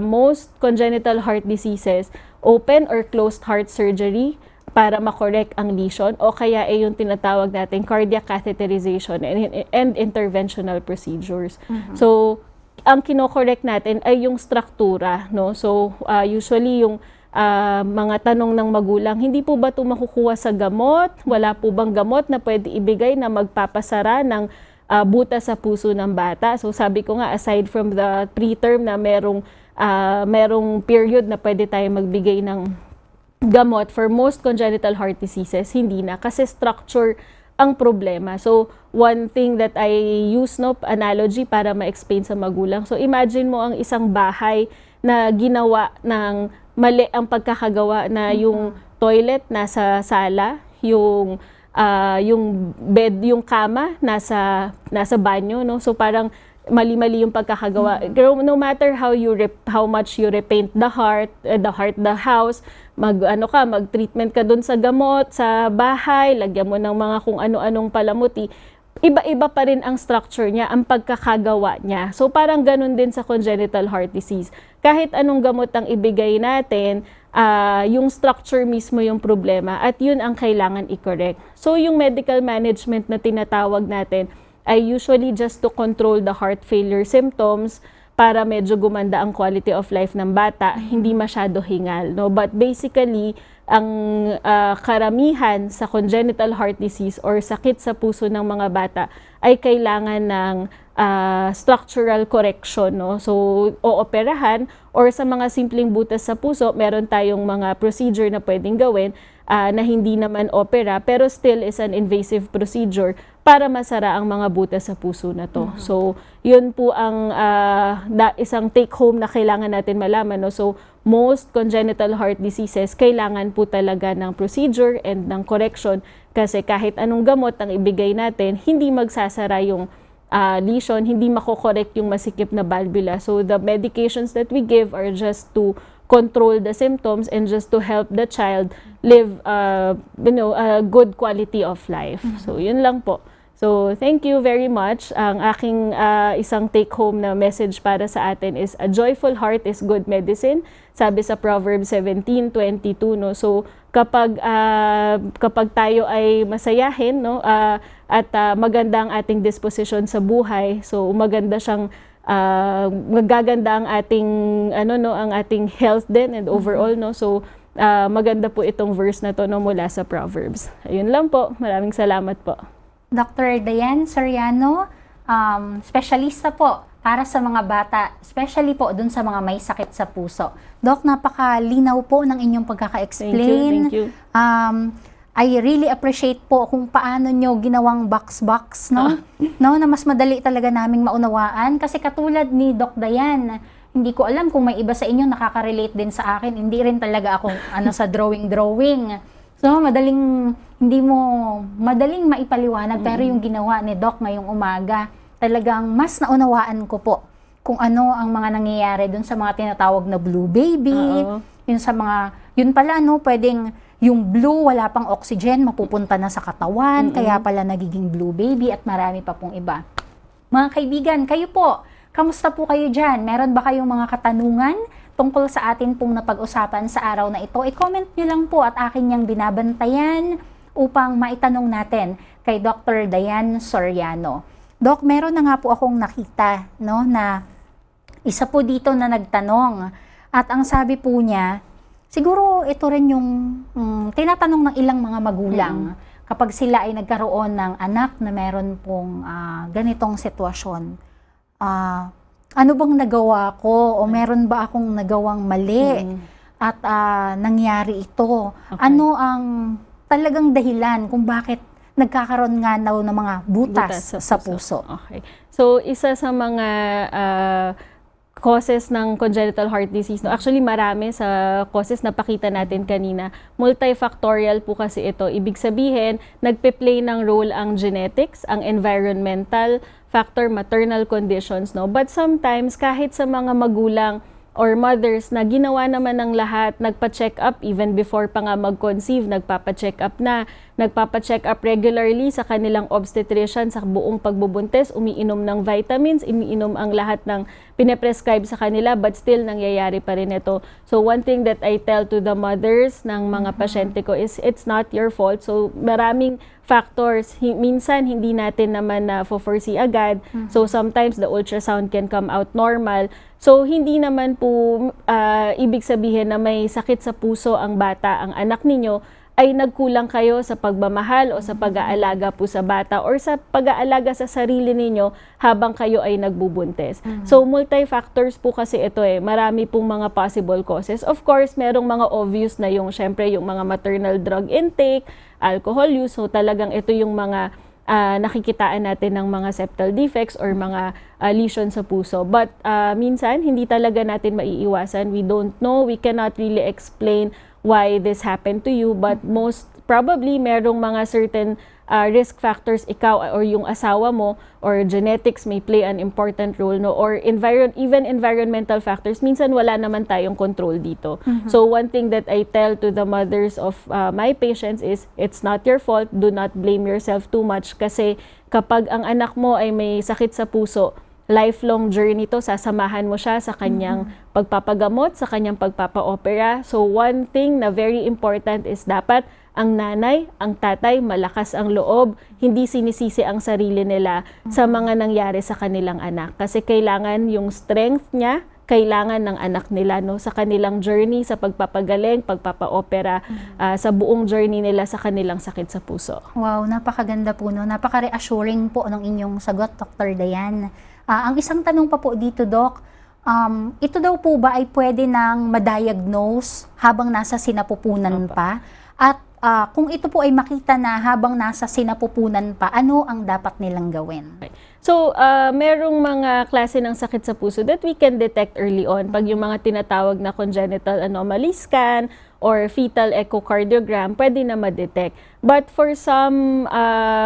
most congenital heart diseases, open or closed heart surgery para makorek ang lesion o kaya yung tinatawag natin cardiac catheterization and interventional procedures. So ang kinokorek natin ay yung struktura, no? So usually yung mga tanong ng magulang, hindi po ba ito makukuha sa gamot? Wala po bang gamot na pwede ibigay na magpapasara ng butas sa puso ng bata? So sabi ko nga, aside from the preterm na merong period na pwede tayo magbigay ng gamot, for most congenital heart diseases, hindi na. Kasi structure ang problema. So, one thing that I use, no, analogy para ma-explain sa magulang. So, imagine mo ang isang bahay na ginawa ng mali ang pagkakagawa na yung toilet nasa sala, yung bed, yung kama nasa banyo, no? So, parang mali-mali yung pagkakagawa. No matter how much you repaint the house, mag-treatment ka dun sa gamot, sa bahay, lagyan mo ng mga kung ano-anong palamuti, iba-iba pa rin ang structure niya, ang pagkakagawa niya. So parang ganun din sa congenital heart disease. Kahit anong gamot ang ibigay natin, yung structure mismo yung problema at yun ang kailangan i-correct. So yung medical management na tinatawag natin ay usually just to control the heart failure symptoms para medyo gumanda ang quality of life ng bata, hindi masyado hingal, no? But basically, ang karamihan sa congenital heart disease or sakit sa puso ng mga bata ay kailangan ng structural correction, no? So, ooperahan or sa mga simpleng butas sa puso, meron tayong mga procedure na pwedeng gawin na hindi naman opera pero still is an invasive procedure para masara ang mga butas sa puso na to. So, yun po ang isang take home na kailangan natin malaman, no? So, most congenital heart diseases kailangan po talaga ng procedure and ng correction kasi kahit anong gamot ang ibigay natin, hindi magsasara yung lesion, hindi mako-correct yung masikip na valvula. So, the medications that we give are just to control the symptoms and just to help the child live a good quality of life. So, yun lang po. So, thank you very much. Ang aking isang take-home na message para sa atin is, a joyful heart is good medicine. Sabi sa Proverbs 17:22, no? So, kapag tayo ay masayahin, no, at maganda ang ating disposition sa buhay, so maganda siyang magaganda ang ating ang ating health din and overall, no. So maganda po itong verse na to, no, mula sa Proverbs. Ayun lang po. Maraming salamat po. Dr. Dyann Soriano, specialista po para sa mga bata, especially po dun sa mga may sakit sa puso. Doc, napakalinaw po ng inyong pagkaka-explain. Thank you. I really appreciate po kung paano nyo ginawang box-box, no? No, na mas madali talaga naming maunawaan. Kasi katulad ni Doc Dyann, hindi ko alam kung may iba sa inyo nakaka-relate din sa akin. Hindi rin talaga ako sa drawing. So, madaling maipaliwanag. Pero yung ginawa ni Doc ngayong umaga, talagang mas naunawaan ko po kung ano ang mga nangyayari dun sa mga tinatawag na blue baby. Yun pala, no, pwedeng yung blue, wala pang oxygen, mapupunta na sa katawan, kaya pala nagiging blue baby at marami pa pong iba. Mga kaibigan, kayo po, kamusta po kayo dyan? Meron ba kayong mga katanungan tungkol sa atin pong napag-usapan sa araw na ito? I-comment nyo lang po at akin niyang binabantayan upang maitanong natin kay Dr. Dyann Soriano. Doc, meron na nga po akong nakita, no, na isa po dito na nagtanong at ang sabi po niya, siguro ito rin yung tinatanong ng ilang mga magulang kapag sila ay nagkaroon ng anak na meron pong ganitong sitwasyon. Ano bang nagawa ko o meron ba akong nagawang mali at nangyari ito? Okay. Ano ang talagang dahilan kung bakit nagkakaroon nga daw ng mga butas sa puso? Okay. So, isa sa mga causes ng congenital heart disease, no? Actually, marami sa causes na pakita natin kanina. Multifactorial po kasi ito. Ibig sabihin, nagpe-play ng role ang genetics, ang environmental factor, maternal conditions, no? But sometimes, kahit sa mga magulang or mothers na ginawa naman ng lahat, nagpa-check up even before pa nga mag-conceive, nagpapa-check up na, nagpapa-check up regularly sa kanilang obstetrician sa buong pagbubuntis, umiinom ng vitamins, umiinom ang lahat ng pine-prescribe sa kanila, but still nangyayari pa rin ito. So one thing that I tell to the mothers ng mga pasyente ko is, it's not your fault. So maraming factors, minsan hindi natin naman na foresee agad. So sometimes the ultrasound can come out normal. So hindi naman po ibig sabihin na may sakit sa puso ang bata, ang anak ninyo, ay nagkulang kayo sa pagmamahal o sa pag-aalaga po sa bata or sa pag-aalaga sa sarili ninyo habang kayo ay nagbubuntis. So multi-factors po kasi ito marami pong mga possible causes. Of course, merong mga obvious na yung syempre yung mga maternal drug intake, alcohol use, so talagang ito yung mga nakikitaan natin ng mga septal defects or mga lesion sa puso. But minsan, hindi talaga natin maiiwasan. We don't know, we cannot really explain why this happened to you, but most probably merong mga certain risk factors ikaw or yung asawa mo or genetics may play an important role, no, or even environmental factors, minsan wala naman tayong control dito. So one thing that I tell to the mothers of my patients is it's not your fault, do not blame yourself too much, kasi kapag ang anak mo ay may sakit sa puso, lifelong journey to, sasamahan mo siya sa kanyang pagpapagamot, sa kanyang pagpapa-opera. So one thing na very important is dapat ang nanay, ang tatay, malakas ang loob, hindi sinisisi ang sarili nila sa mga nangyari sa kanilang anak. Kasi kailangan yung strength niya, kailangan ng anak nila, no, sa kanilang journey, sa pagpapagaling, pagpapa-opera, sa buong journey nila sa kanilang sakit sa puso. Wow, napakaganda po, no? Napaka-reassuring po ng inyong sagot, Dr. Dyann. Ang isang tanong pa po dito, Doc, ito daw po ba ay pwede nang ma-diagnose habang nasa sinapupunan pa? At kung ito po ay makita na habang nasa sinapupunan pa, ano ang dapat nilang gawin? So, merong mga klase ng sakit sa puso that we can detect early on. Pag yung mga tinatawag na congenital anomaly scan or fetal echocardiogram, pwede na ma-detect. But for some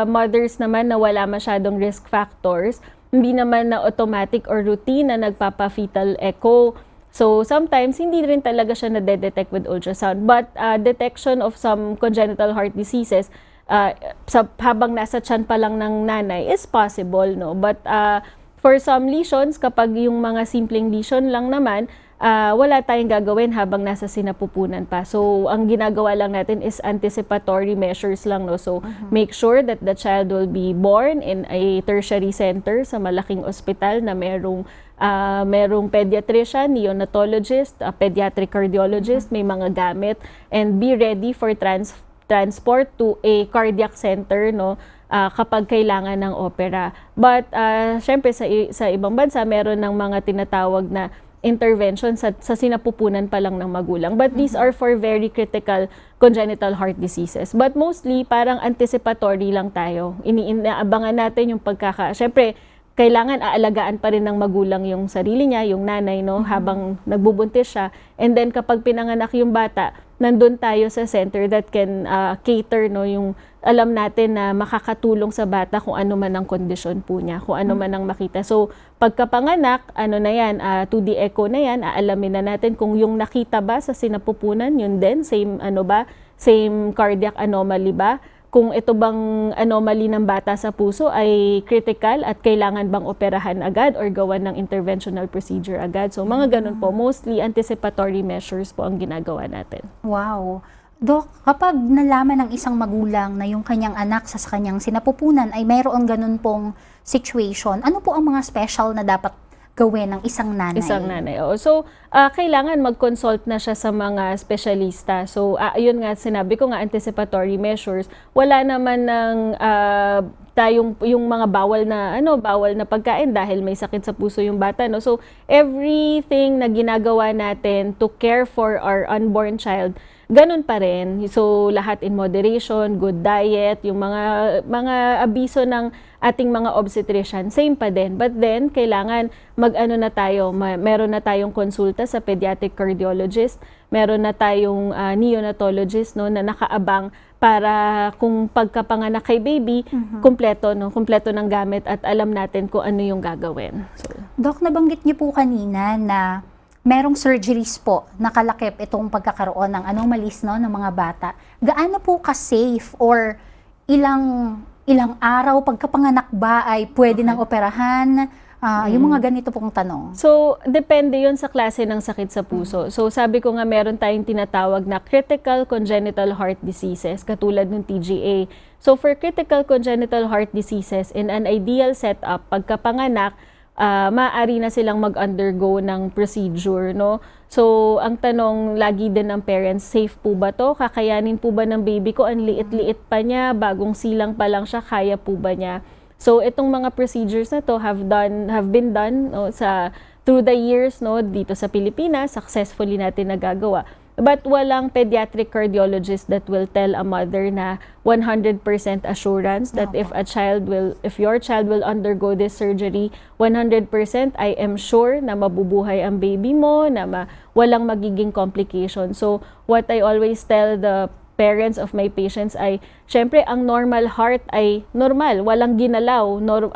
mothers naman na wala masyadong risk factors, hindi naman na automatic or routine na nagpapa-fetal echo. So, sometimes, hindi rin talaga siya na-detect with ultrasound. But detection of some congenital heart diseases, habang nasa tiyan pa lang ng nanay, is possible, no? But for some lesions, kapag yung mga simpleng lesion lang naman, wala tayong gagawin habang nasa sinapupunan pa. So, ang ginagawa lang natin is anticipatory measures lang, no? So, make sure that the child will be born in a tertiary center sa malaking ospital na merong pediatrician, neonatologist, pediatric cardiologist, may mga gamit, and be ready for transport to a cardiac center, no, kapag kailangan ng opera. But syempre sa ibang bansa meron ng mga tinatawag na intervention sa sinapupunan pa lang ng magulang. But these are for very critical congenital heart diseases. But mostly parang anticipatory lang tayo. Inaabangan natin yung syempre kailangan aalagaan pa rin ng magulang yung sarili niya, yung nanay, no, habang nagbubuntis siya. And then kapag pinanganak yung bata, nandun tayo sa center that can cater, no, yung alam natin na makakatulong sa bata kung ano man ang kondisyon po niya, kung ano man ang makita. So, pagkapanganak, ano na yan, 2D echo na yan, aalamin na natin kung yung nakita ba sa sinapupunan, yun din, same cardiac anomaly ba? Kung ito bang anomaly ng bata sa puso ay critical at kailangan bang operahan agad or gawan ng interventional procedure agad. So, mga ganun po. Mostly anticipatory measures po ang ginagawa natin. Wow. Dok, kapag nalaman ng isang magulang na yung kanyang anak sa kanyang sinapupunan ay mayroon ganun pong situation, ano po ang mga special na dapat gawin ng isang nanay? Isang nanay, oo. So, kailangan mag-consult na siya sa mga espesyalista. So, yun nga, sinabi ko nga, anticipatory measures. Wala naman ng yung mga bawal na pagkain dahil may sakit sa puso yung bata, no? So, everything na ginagawa natin to care for our unborn child, ganun pa rin. So, lahat in moderation, good diet, yung mga abiso ng ating mga obstetrician, same pa din. But then, kailangan meron na tayong konsulta sa pediatric cardiologist, meron na tayong neonatologist, no, na nakaabang para kung pagkapanganak kay baby, kumpleto ng gamit at alam natin kung ano yung gagawin. So, Doc, nabanggit niyo po kanina na merong surgeries po nakalakip itong pagkakaroon ng anomalies, no, ng mga bata. Gaano po ka-safe or ilang araw pagkapanganak ba ay pwede nang operahan? Yung mga ganito pong tanong. So, depende yun sa klase ng sakit sa puso. So, sabi ko nga meron tayong tinatawag na critical congenital heart diseases, katulad ng TGA. So, for critical congenital heart diseases, in an ideal setup, pagkapanganak, maaari na silang mag-undergo ng procedure, no? So, ang tanong lagi din ng parents, safe po ba to? Kakayanin po ba ng baby ko? Ang liit-liit pa niya, bagong silang pa lang siya, kaya po ba niya? So, itong mga procedures na to have been done, no, through the years, no, dito sa Pilipinas, successfully natin nagagawa. But walang pediatric cardiologist that will tell a mother na 100% assurance that if your child will undergo this surgery, 100% I am sure na mabubuhay ang baby mo, na walang magiging complication. So, what I always tell the parents of my patients ay, syempre, ang normal heart ay normal, walang ginalaw, 4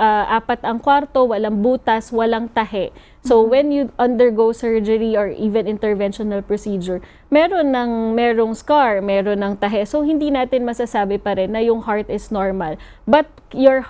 ang kwarto, walang butas, walang tahe. So, when you undergo surgery or even interventional procedure, merong scar, meron ng tahe. So, hindi natin masasabi pa rin na yung heart is normal. But your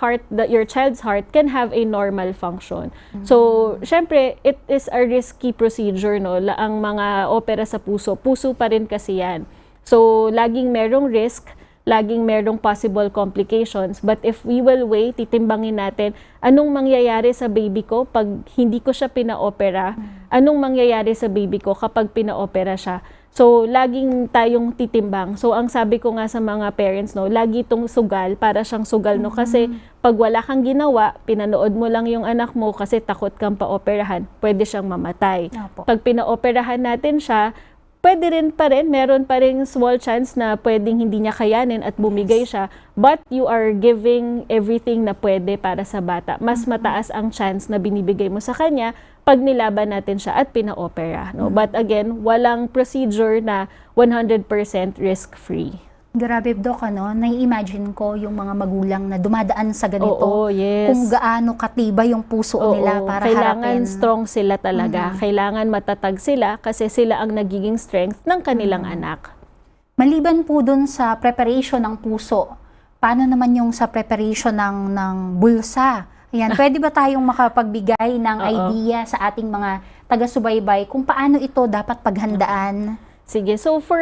child's heart can have a normal function. So, syempre, it is a risky procedure, no? Ang mga opera sa puso pa rin kasi yan. So, laging merong risk, laging merong possible complications. But if we will wait, titimbangin natin anong mangyayari sa baby ko pag hindi ko siya pinaopera, anong mangyayari sa baby ko kapag pinaopera siya. So, laging tayong titimbang. So, ang sabi ko nga sa mga parents, no, lagi itong sugal, para siyang sugal, no, kasi pag wala kang ginawa, pinanood mo lang yung anak mo kasi takot kang paoperahan, pwede siyang mamatay. Pag pinaoperahan natin siya, pwede rin pa rin, meron pa rin small chance na pwedeng hindi niya kayanin at bumigay siya, but you are giving everything na pwede para sa bata. Mas mataas ang chance na binibigay mo sa kanya pag nilaban natin siya at pinaopera. No? But again, walang procedure na 100% risk-free. Grabe, Doc, ano? Nai-imagine ko yung mga magulang na dumadaan sa ganito. Oo, yes. Kung gaano katibay yung puso nila para kailangan harapin. strong sila talaga. Kailangan matatag sila kasi sila ang nagiging strength ng kanilang anak. Maliban po dun sa preparation ng puso, paano naman yung sa preparation ng bulsa? Ayan, pwede ba tayong makapagbigay ng idea sa ating mga taga-subaybay kung paano ito dapat paghandaan? Sige. So, for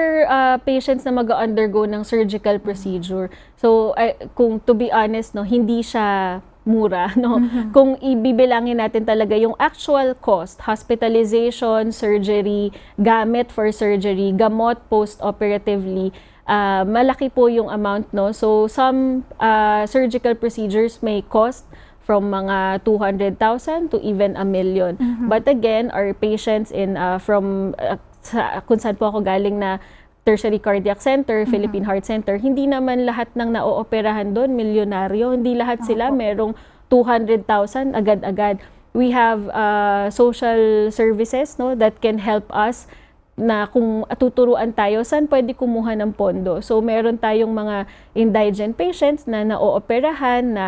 patients na mag-undergo ng surgical procedure, so, kung to be honest, no, hindi siya mura, no? Kung ibibilangin natin talaga yung actual cost, hospitalization, surgery, gamit for surgery, gamot post-operatively, malaki po yung amount, no? So, some surgical procedures may cost from mga 200,000 to even 1 million. But again, our patients from kung saan po ako galing na Tertiary Cardiac Center, Philippine Heart Center, hindi naman lahat ng naooperahan doon milyonaryo. Hindi lahat sila merong 200,000 agad-agad. We have social services, no, that can help us na kung tuturuan tayo saan pwede kumuha ng pondo. So meron tayong mga indigent patients na naooperahan na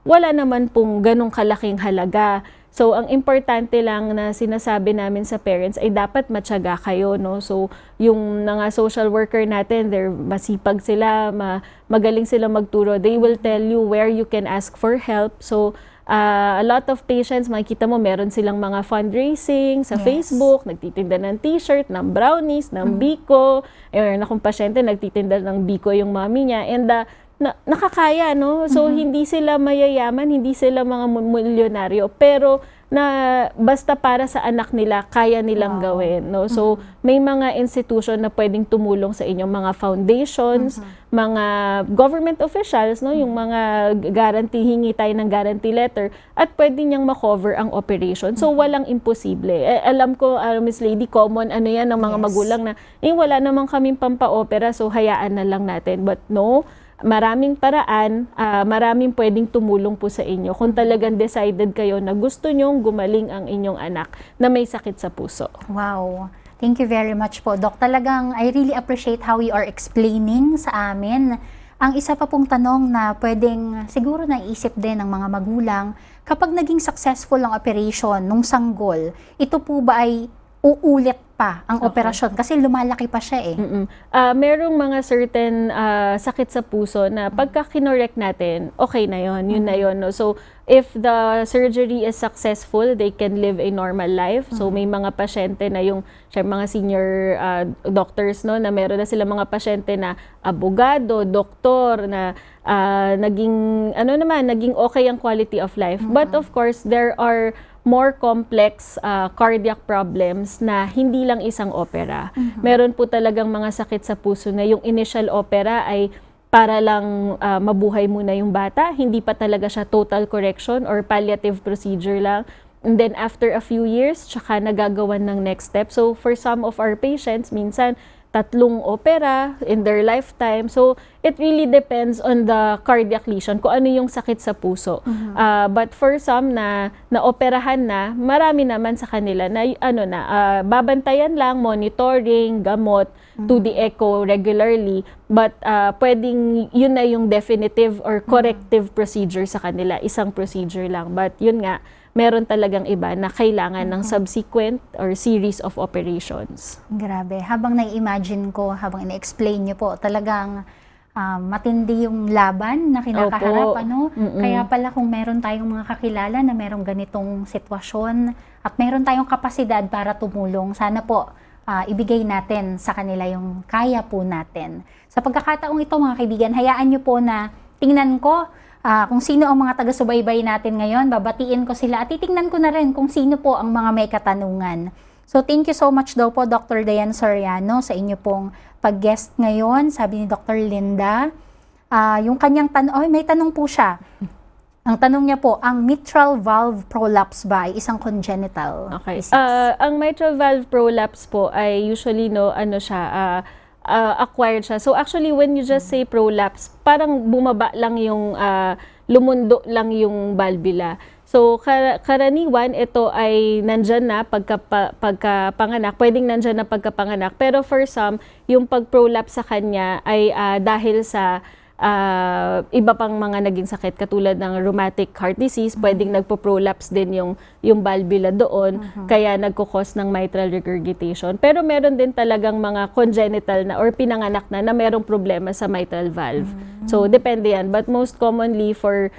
wala naman pong ganong kalaking halaga. So, ang importante lang na sinasabi namin sa parents ay dapat matyaga kayo, no? So, yung mga social worker natin, masipag sila, magaling sila magturo. They will tell you where you can ask for help. So, a lot of patients, makikita mo, meron silang mga fundraising sa Facebook, nagtitinda ng t-shirt, ng brownies, ng biko. Meron akong pasyente, nagtitinda ng biko yung mami niya. And nakakaya, no? So, hindi sila mayayaman, hindi sila mga milyonaryo, pero basta para sa anak nila, kaya nilang gawin, no? So, may mga institution na pwedeng tumulong sa inyo, mga foundations, mga government officials, no? Yung mga guarantee, hingi tayo ng guarantee letter, at pwede niyang makover ang operation. So, walang imposible. Alam ko, Miss Lady, common, ano yan, ng mga magulang na, wala namang kaming pampa-opera, so hayaan na lang natin. But no, maraming paraan, maraming pwedeng tumulong po sa inyo kung talagang decided kayo na gusto nyong gumaling ang inyong anak na may sakit sa puso. Wow. Thank you very much po, Doc. Talagang I really appreciate how you are explaining sa amin. Ang isa pa pong tanong na pwedeng siguro naisip din ng mga magulang, kapag naging successful ang operation nung sanggol, ito po ba ay uulit pa ang operasyon kasi lumalaki pa siya Merong mga certain sakit sa puso na pagka kinorek natin, okay na yon, yun na yon, no? So if the surgery is successful, they can live a normal life. So may mga pasyente na yung mga senior doctors, no, na meron na sila mga pasyente na abogado, doktor na naging naging okay ang quality of life. But of course, there are more complex cardiac problems na hindi lang isang opera. Meron po talagang mga sakit sa puso na yung initial opera ay para lang mabuhay muna yung bata, hindi pa talaga siya total correction or palliative procedure lang. And then after a few years, tsaka nagagawan ng next step. So for some of our patients, minsan 3 opera in their lifetime. So, it really depends on the cardiac lesion, kung ano yung sakit sa puso. But for some na naoperahan na, marami naman sa kanila na babantayan lang, monitoring, gamot, 2D echo regularly. But pwedeng yun na yung definitive or corrective procedure sa kanila, isang procedure lang. But yun nga, meron talagang iba na kailangan ng subsequent or series of operations. Grabe. Habang na-imagine ko, habang ina-explain niyo po, talagang matindi yung laban na kinakaharap. Ano? Kaya pala kung meron tayong mga kakilala na merong ganitong sitwasyon at meron tayong kapasidad para tumulong, sana po ibigay natin sa kanila yung kaya po natin. Sa pagkakataong ito, mga kaibigan, hayaan niyo po na tingnan ko kung sino ang mga taga-subaybay natin ngayon, babatiin ko sila at titingnan ko na rin kung sino po ang mga may katanungan. So thank you so much daw po Dr. Dyann Soriano sa inyo pong pag-guest ngayon. Sabi ni Dr. Linda, yung kanyang tanong, may tanong po siya. Ang tanong niya po, ang mitral valve prolapse ba ay isang congenital disease? Ang mitral valve prolapse po ay usually acquired siya. So actually, when you just say prolapse, parang bumaba lang yung, lumundo lang yung valvula. So karaniwan, ito ay nandyan na pagkapanganak, pwedeng nandyan na pagkapanganak. Pero for some, yung pag-prolapse sa kanya ay dahil sa iba pang mga naging sakit katulad ng rheumatic heart disease, pwedeng nagpo-prolapse din yung valvula doon, kaya nagko-cause ng mitral regurgitation. Pero meron din talagang mga congenital na or pinanganak na merong problema sa mitral valve. So depende yan, but most commonly for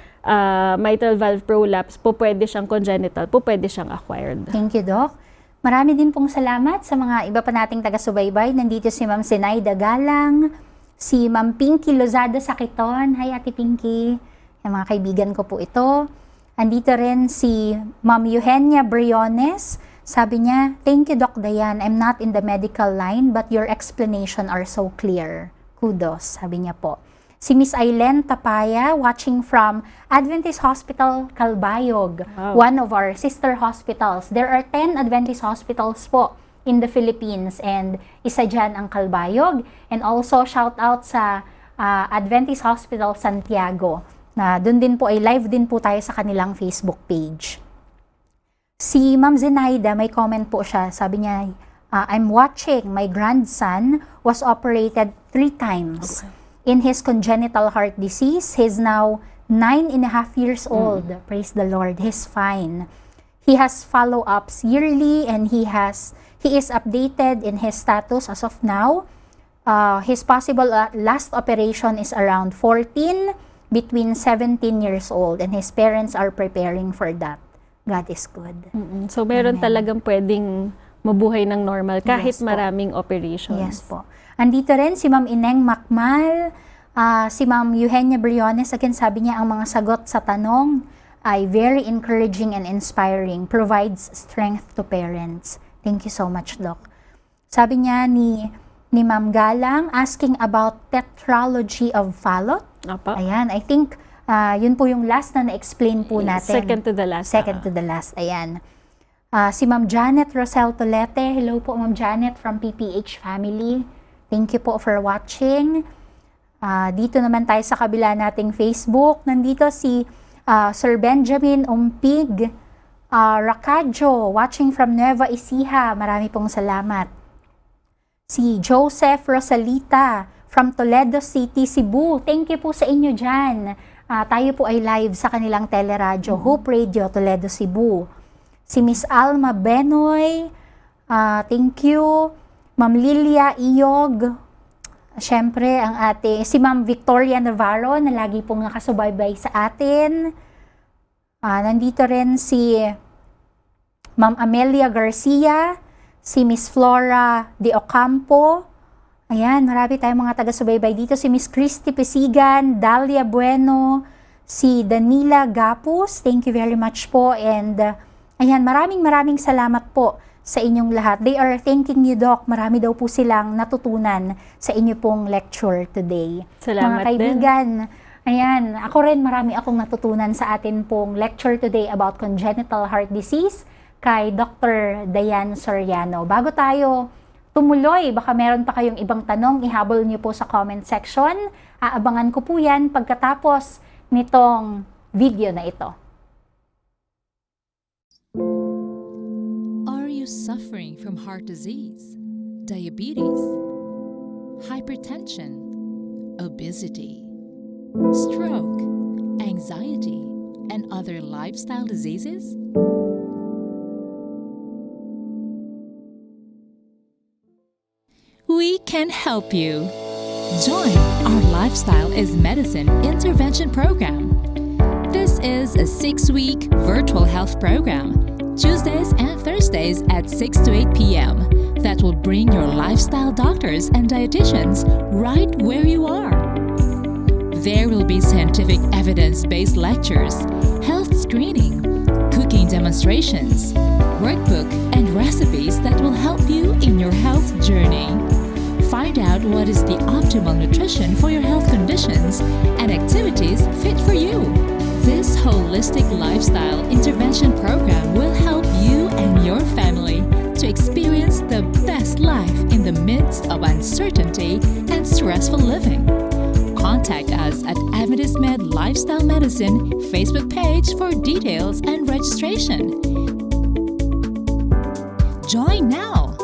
mitral valve prolapse, po pwede siyang congenital, po pwede siyang acquired. Thank you, Doc. Marami din pong salamat sa mga iba pa nating taga-subaybay. Nandito si Ma'am Zenaida Galang, si Ma'am Pinky Lozada Sakiton. Hi, Ate Pinky. Yung mga kaibigan ko po ito. Andito rin si Ma'am Eugenia Briones. Sabi niya, thank you, Doc Dyann. I'm not in the medical line, but your explanation are so clear. Kudos, sabi niya po. Si Miss Aileen Tapaya, watching from Adventist Hospital, Calbayog, one of our sister hospitals. There are 10 Adventist hospitals po in the Philippines, and isa dyan ang Calbayog. And also, shout out sa Adventist Hospital Santiago, na dun din po ay live din po tayo sa kanilang Facebook page. Si Ma'am Zenaida, may comment po siya. Sabi niya, I'm watching, my grandson was operated 3 times in his congenital heart disease. He's now 9.5 years old. Praise the Lord, he's fine. He has follow-ups yearly, and he is updated in his status as of now. His possible last operation is around 14, between 17 years old, and his parents are preparing for that. God is good. So meron talagang pwedeng mabuhay ng normal kahit maraming operations. Yes po. Andito rin si Ma'am Ineng Makmal, si Ma'am Eugenia Briones. Again, sabi niya, ang mga sagot sa tanong ay very encouraging and inspiring, provides strength to parents. Thank you so much, Doc. Sabi niya ni Ma'am Galang, asking about tetralogy of Fallot. Ayan, I think yun po yung last na na-explain po natin. Second to the last. Second to the last, ayan. Si Ma'am Janet Rosel Tolete. Hello po, Ma'am Janet from PPH family. Thank you po for watching. Dito naman tayo sa kabila nating Facebook. Nandito si Sir Benjamin Umpig Racadjo, watching from Nueva Ecija. Marami pong salamat. Si Joseph Rosalita from Toledo City, Cebu. Thank you po sa inyo dyan. Tayo po ay live sa kanilang teleradyo, Hope Radio, Toledo, Cebu. Si Miss Alma Benoy, thank you. Ma'am Lilia Iyog, syempre ang si Ma'am Victoria Navarro na lagi pong nakasubaybay sa atin. Nandito rin si Ma'am Amelia Garcia, si Miss Flora de Ocampo. Ayan, marami tayong mga taga-subaybay dito. Si Miss Christy Pesigan, Dalia Bueno, si Danila Gapus. Thank you very much po. And ayan, maraming salamat po sa inyong lahat. They are thanking you, Doc. Marami daw po silang natutunan sa inyo pong lecture today. Salamat mga kaibigan, ayan, ako rin marami akong natutunan sa atin pong lecture today about congenital heart disease kay Dr. Dyann Soriano. Bago tayo tumuloy. Baka meron pa kayong ibang tanong, ihabol niyo po sa comment section. Aabangan ko po yan pagkatapos nitong video na ito. Are you suffering from heart disease, diabetes, hypertension, obesity, stroke, anxiety, and other lifestyle diseases? We can help you. Join our Lifestyle is Medicine intervention program. This is a 6-week virtual health program, Tuesdays and Thursdays at 6 to 8 p.m. that will bring your lifestyle doctors and dietitians right where you are. There will be scientific evidence-based lectures, health screening, cooking demonstrations, workbook, and recipes that will help you in your health journey. Find out what is the optimal nutrition for your health conditions and activities fit for you. This holistic lifestyle intervention program will help you and your family to experience the best life in the midst of uncertainty and stressful living. Contact us at Adventist Med Lifestyle Medicine Facebook page for details and registration. Join now!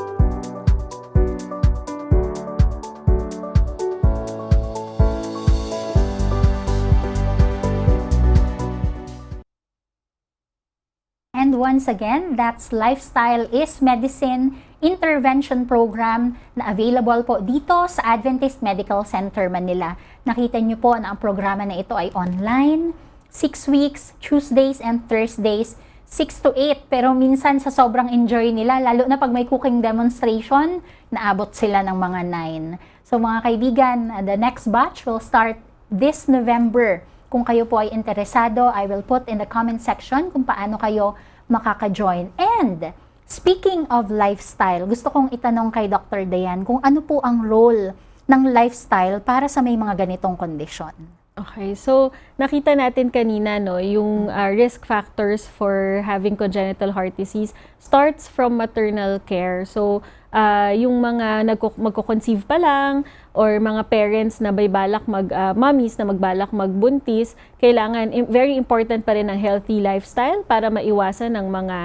And once again, that's Lifestyle is Medicine intervention program na available po dito sa Adventist Medical Center Manila. Nakita niyo po na ang programa na ito ay online, 6 weeks, Tuesdays and Thursdays, 6 to 8. Pero minsan sa sobrang enjoy nila, lalo na pag may cooking demonstration, naabot sila ng mga 9. So mga kaibigan, the next batch will start this November. Kung kayo po ay interesado, I will put in the comment section kung paano kayo makaka-join. And speaking of lifestyle, gusto kong itanong kay Dr. Dyann kung ano po ang role ng lifestyle para sa may mga ganitong kondisyon. Okay, so nakita natin kanina no, yung risk factors for having congenital heart disease starts from maternal care. So yung mga magko-conceive pa lang or mga parents na may balak mommies na magbalak magbuntis, kailangan very important pa rin ang healthy lifestyle para maiwasan ng mga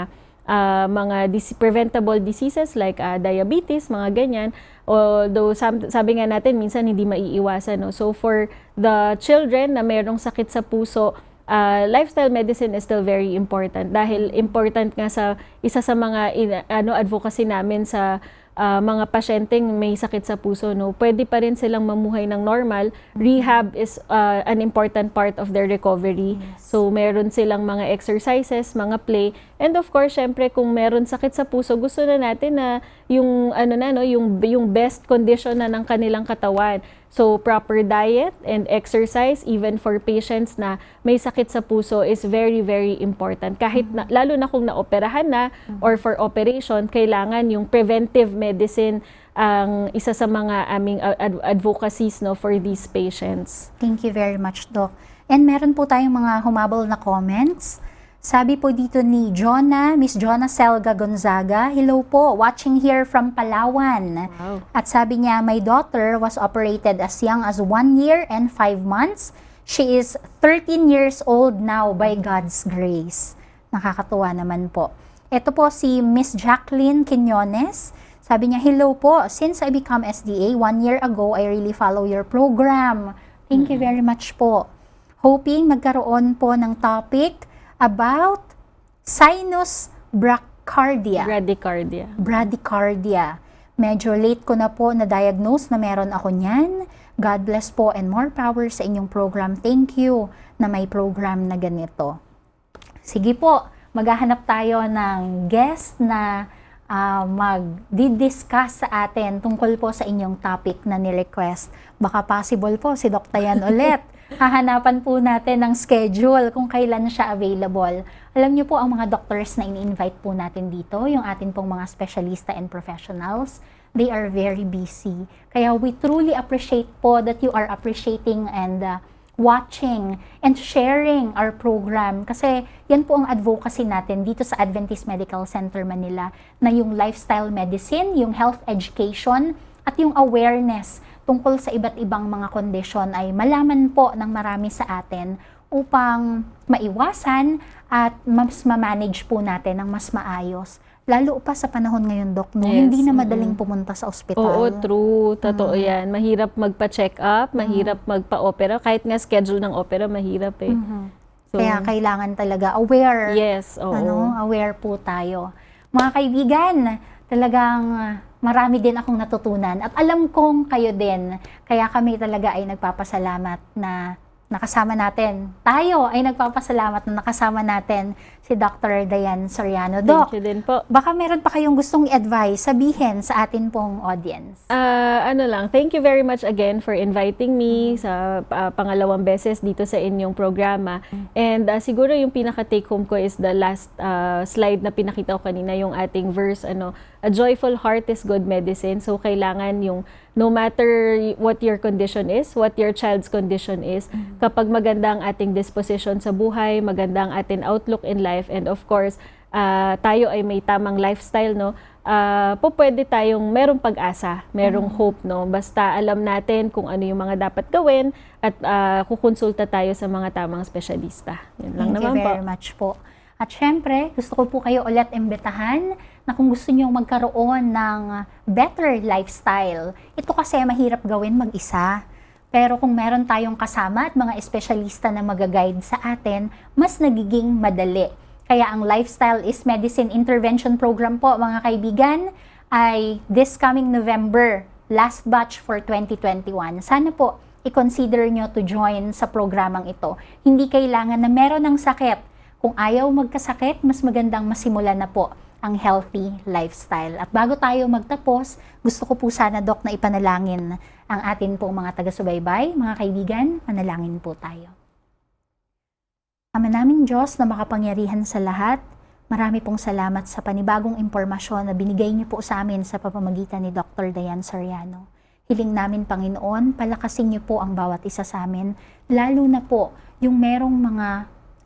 preventable diseases like diabetes, mga ganyan. Although sabi nga natin minsan hindi maiiwasan. No? So for the children na mayroong sakit sa puso, lifestyle medicine is still very important dahil important nga sa isa sa mga advocacy namin sa mga pasyenteng may sakit sa puso, no, pwede pa rin silang mamuhay ng normal. Rehab is an important part of their recovery. Yes. So meron silang mga exercises, mga play, and of course, syempre kung meron sakit sa puso, gusto na natin na yung yung best condition na ng kanilang katawan. So proper diet and exercise even for patients na may sakit sa puso is very very important. Kahit lalo na kung naoperahan na or for operation, kailangan yung preventive medicine ang isa sa mga aming advocacies no for these patients. Thank you very much, Doc. And meron po tayong mga humabol na comments. Sabi po dito ni Miss Jonna Selga Gonzaga, hello po, watching here from Palawan. Wow. At sabi niya, my daughter was operated as young as 1 year and 5 months. She is 13 years old now by God's grace. Nakakatuwa naman po. Ito po si Miss Jacqueline Quinones. Sabi niya, hello po, since I become SDA 1 year ago, I really follow your program. Thank you very much po. Hoping magkaroon po ng topic about sinus bradycardia. Bradycardia. Medyo late ko na po na-diagnose na meron ako niyan. God bless po and more power sa inyong program. Thank you na may program na ganito. Sige po, maghahanap tayo ng guest na mag-discuss sa atin tungkol po sa inyong topic na ni-request. Baka possible po si Dr. Dyann ulit. Hahanapan po natin ng schedule kung kailan siya available. Alam niyo po ang mga doctors na ini-invite po natin dito, yung atin pong mga specialista and professionals, they are very busy. Kaya we truly appreciate po that you are appreciating and watching, and sharing our program. Kasi yan po ang advocacy natin dito sa Adventist Medical Center Manila, na yung lifestyle medicine, yung health education, at yung awareness tungkol sa iba't ibang mga kondisyon ay malaman po ng marami sa atin upang maiwasan at mas ma-manage po natin ng mas maayos. Lalo pa sa panahon ngayon, Doc, no? Hindi na madaling pumunta sa ospital. Oo, true. Totoo yan. Mahirap magpa-check up, mahirap magpa-opera. Kahit nga schedule ng opera, mahirap eh. So, kaya kailangan talaga aware. Yes, oo. Aware po tayo. Mga kaibigan, talagang marami din akong natutunan. At alam kong kayo din. Kaya kami talaga ay nagpapasalamat na nakasama natin. Tayo ay nagpapasalamat na nakasama natin si Dr. Dyann Soriano. Doc, thank you din po. Baka meron pa kayong gustong i-advise, sabihin sa atin pong audience. Thank you very much again for inviting me sa pangalawang beses dito sa inyong programa. And siguro yung pinaka-take home ko is the last slide na pinakita ko kanina, yung ating verse, a joyful heart is good medicine. So kailangan yung no matter what your condition is, what your child's condition is, kapag maganda ang ating disposition sa buhay, maganda ang ating outlook in life, and of course, tayo ay may tamang lifestyle, no? Pwede tayong merong pag-asa, merong hope, no? Basta alam natin kung ano yung mga dapat gawin at kukonsulta tayo sa mga tamang espesyalista. Yun lang naman po. Thank you very much po. At syempre, gusto ko po kayo ulit imbitahan na kung gusto niyo magkaroon ng better lifestyle, ito kasi mahirap gawin mag-isa. Pero kung meron tayong kasama at mga espesyalista na mag-guide sa atin, mas nagiging madali. Kaya ang Lifestyle is Medicine Intervention Program po, mga kaibigan, ay this coming November, last batch for 2021. Sana po, i-consider nyo to join sa programang ito. Hindi kailangan na meron ng sakit. Kung ayaw magkasakit, mas magandang masimulan na po ang healthy lifestyle. At bago tayo magtapos, gusto ko po sana, Doc, na ipanalangin ang atin pong mga taga-subaybay. Mga kaibigan, manalangin po tayo. Ama naming Diyos na makapangyarihan sa lahat, marami pong salamat sa panibagong impormasyon na binigay niyo po sa amin sa pamamagitan ni Dr. Dyann Soriano. Hiling namin, Panginoon, palakasin niyo po ang bawat isa sa amin, lalo na po yung merong mga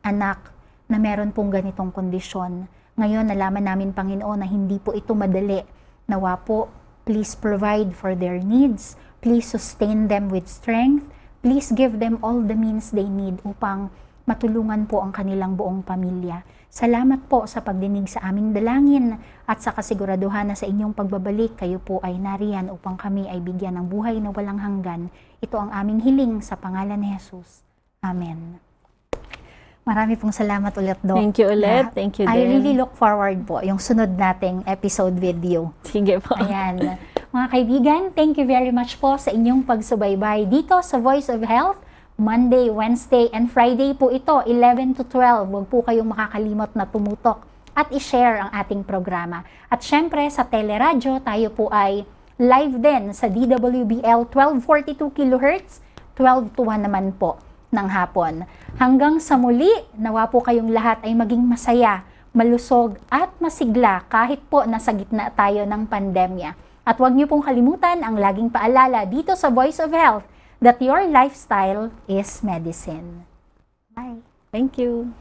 anak na meron pong ganitong kondisyon. Ngayon, nalaman namin, Panginoon, na hindi po ito madali. Nawa po, please provide for their needs. Please sustain them with strength. Please give them all the means they need upang matulungan po ang kanilang buong pamilya. Salamat po sa pagdinig sa aming dalangin at sa kasiguraduhan na sa inyong pagbabalik, kayo po ay nariyan upang kami ay bigyan ng buhay na walang hanggan. Ito ang aming hiling sa pangalan ni Jesus. Amen. Marami pong salamat ulit, Doc. Thank you ulit. Thank you din. I really look forward po yung sunod nating episode video. Sige po. Ayan. Mga kaibigan, thank you very much po sa inyong pagsubaybay dito sa Voice of Health. Monday, Wednesday, and Friday po ito, 11 to 12. Huwag po kayong makakalimot na tumutok at i-share ang ating programa. At syempre, sa teleradyo, tayo po ay live din sa DWBL 1242 kHz, 12 to 1 naman po ng hapon. Hanggang sa muli, nawa po kayong lahat ay maging masaya, malusog at masigla kahit po nasa gitna tayo ng pandemya. At huwag niyo pong kalimutan ang laging paalala dito sa Voice of Health that your lifestyle is medicine. Bye. Thank you.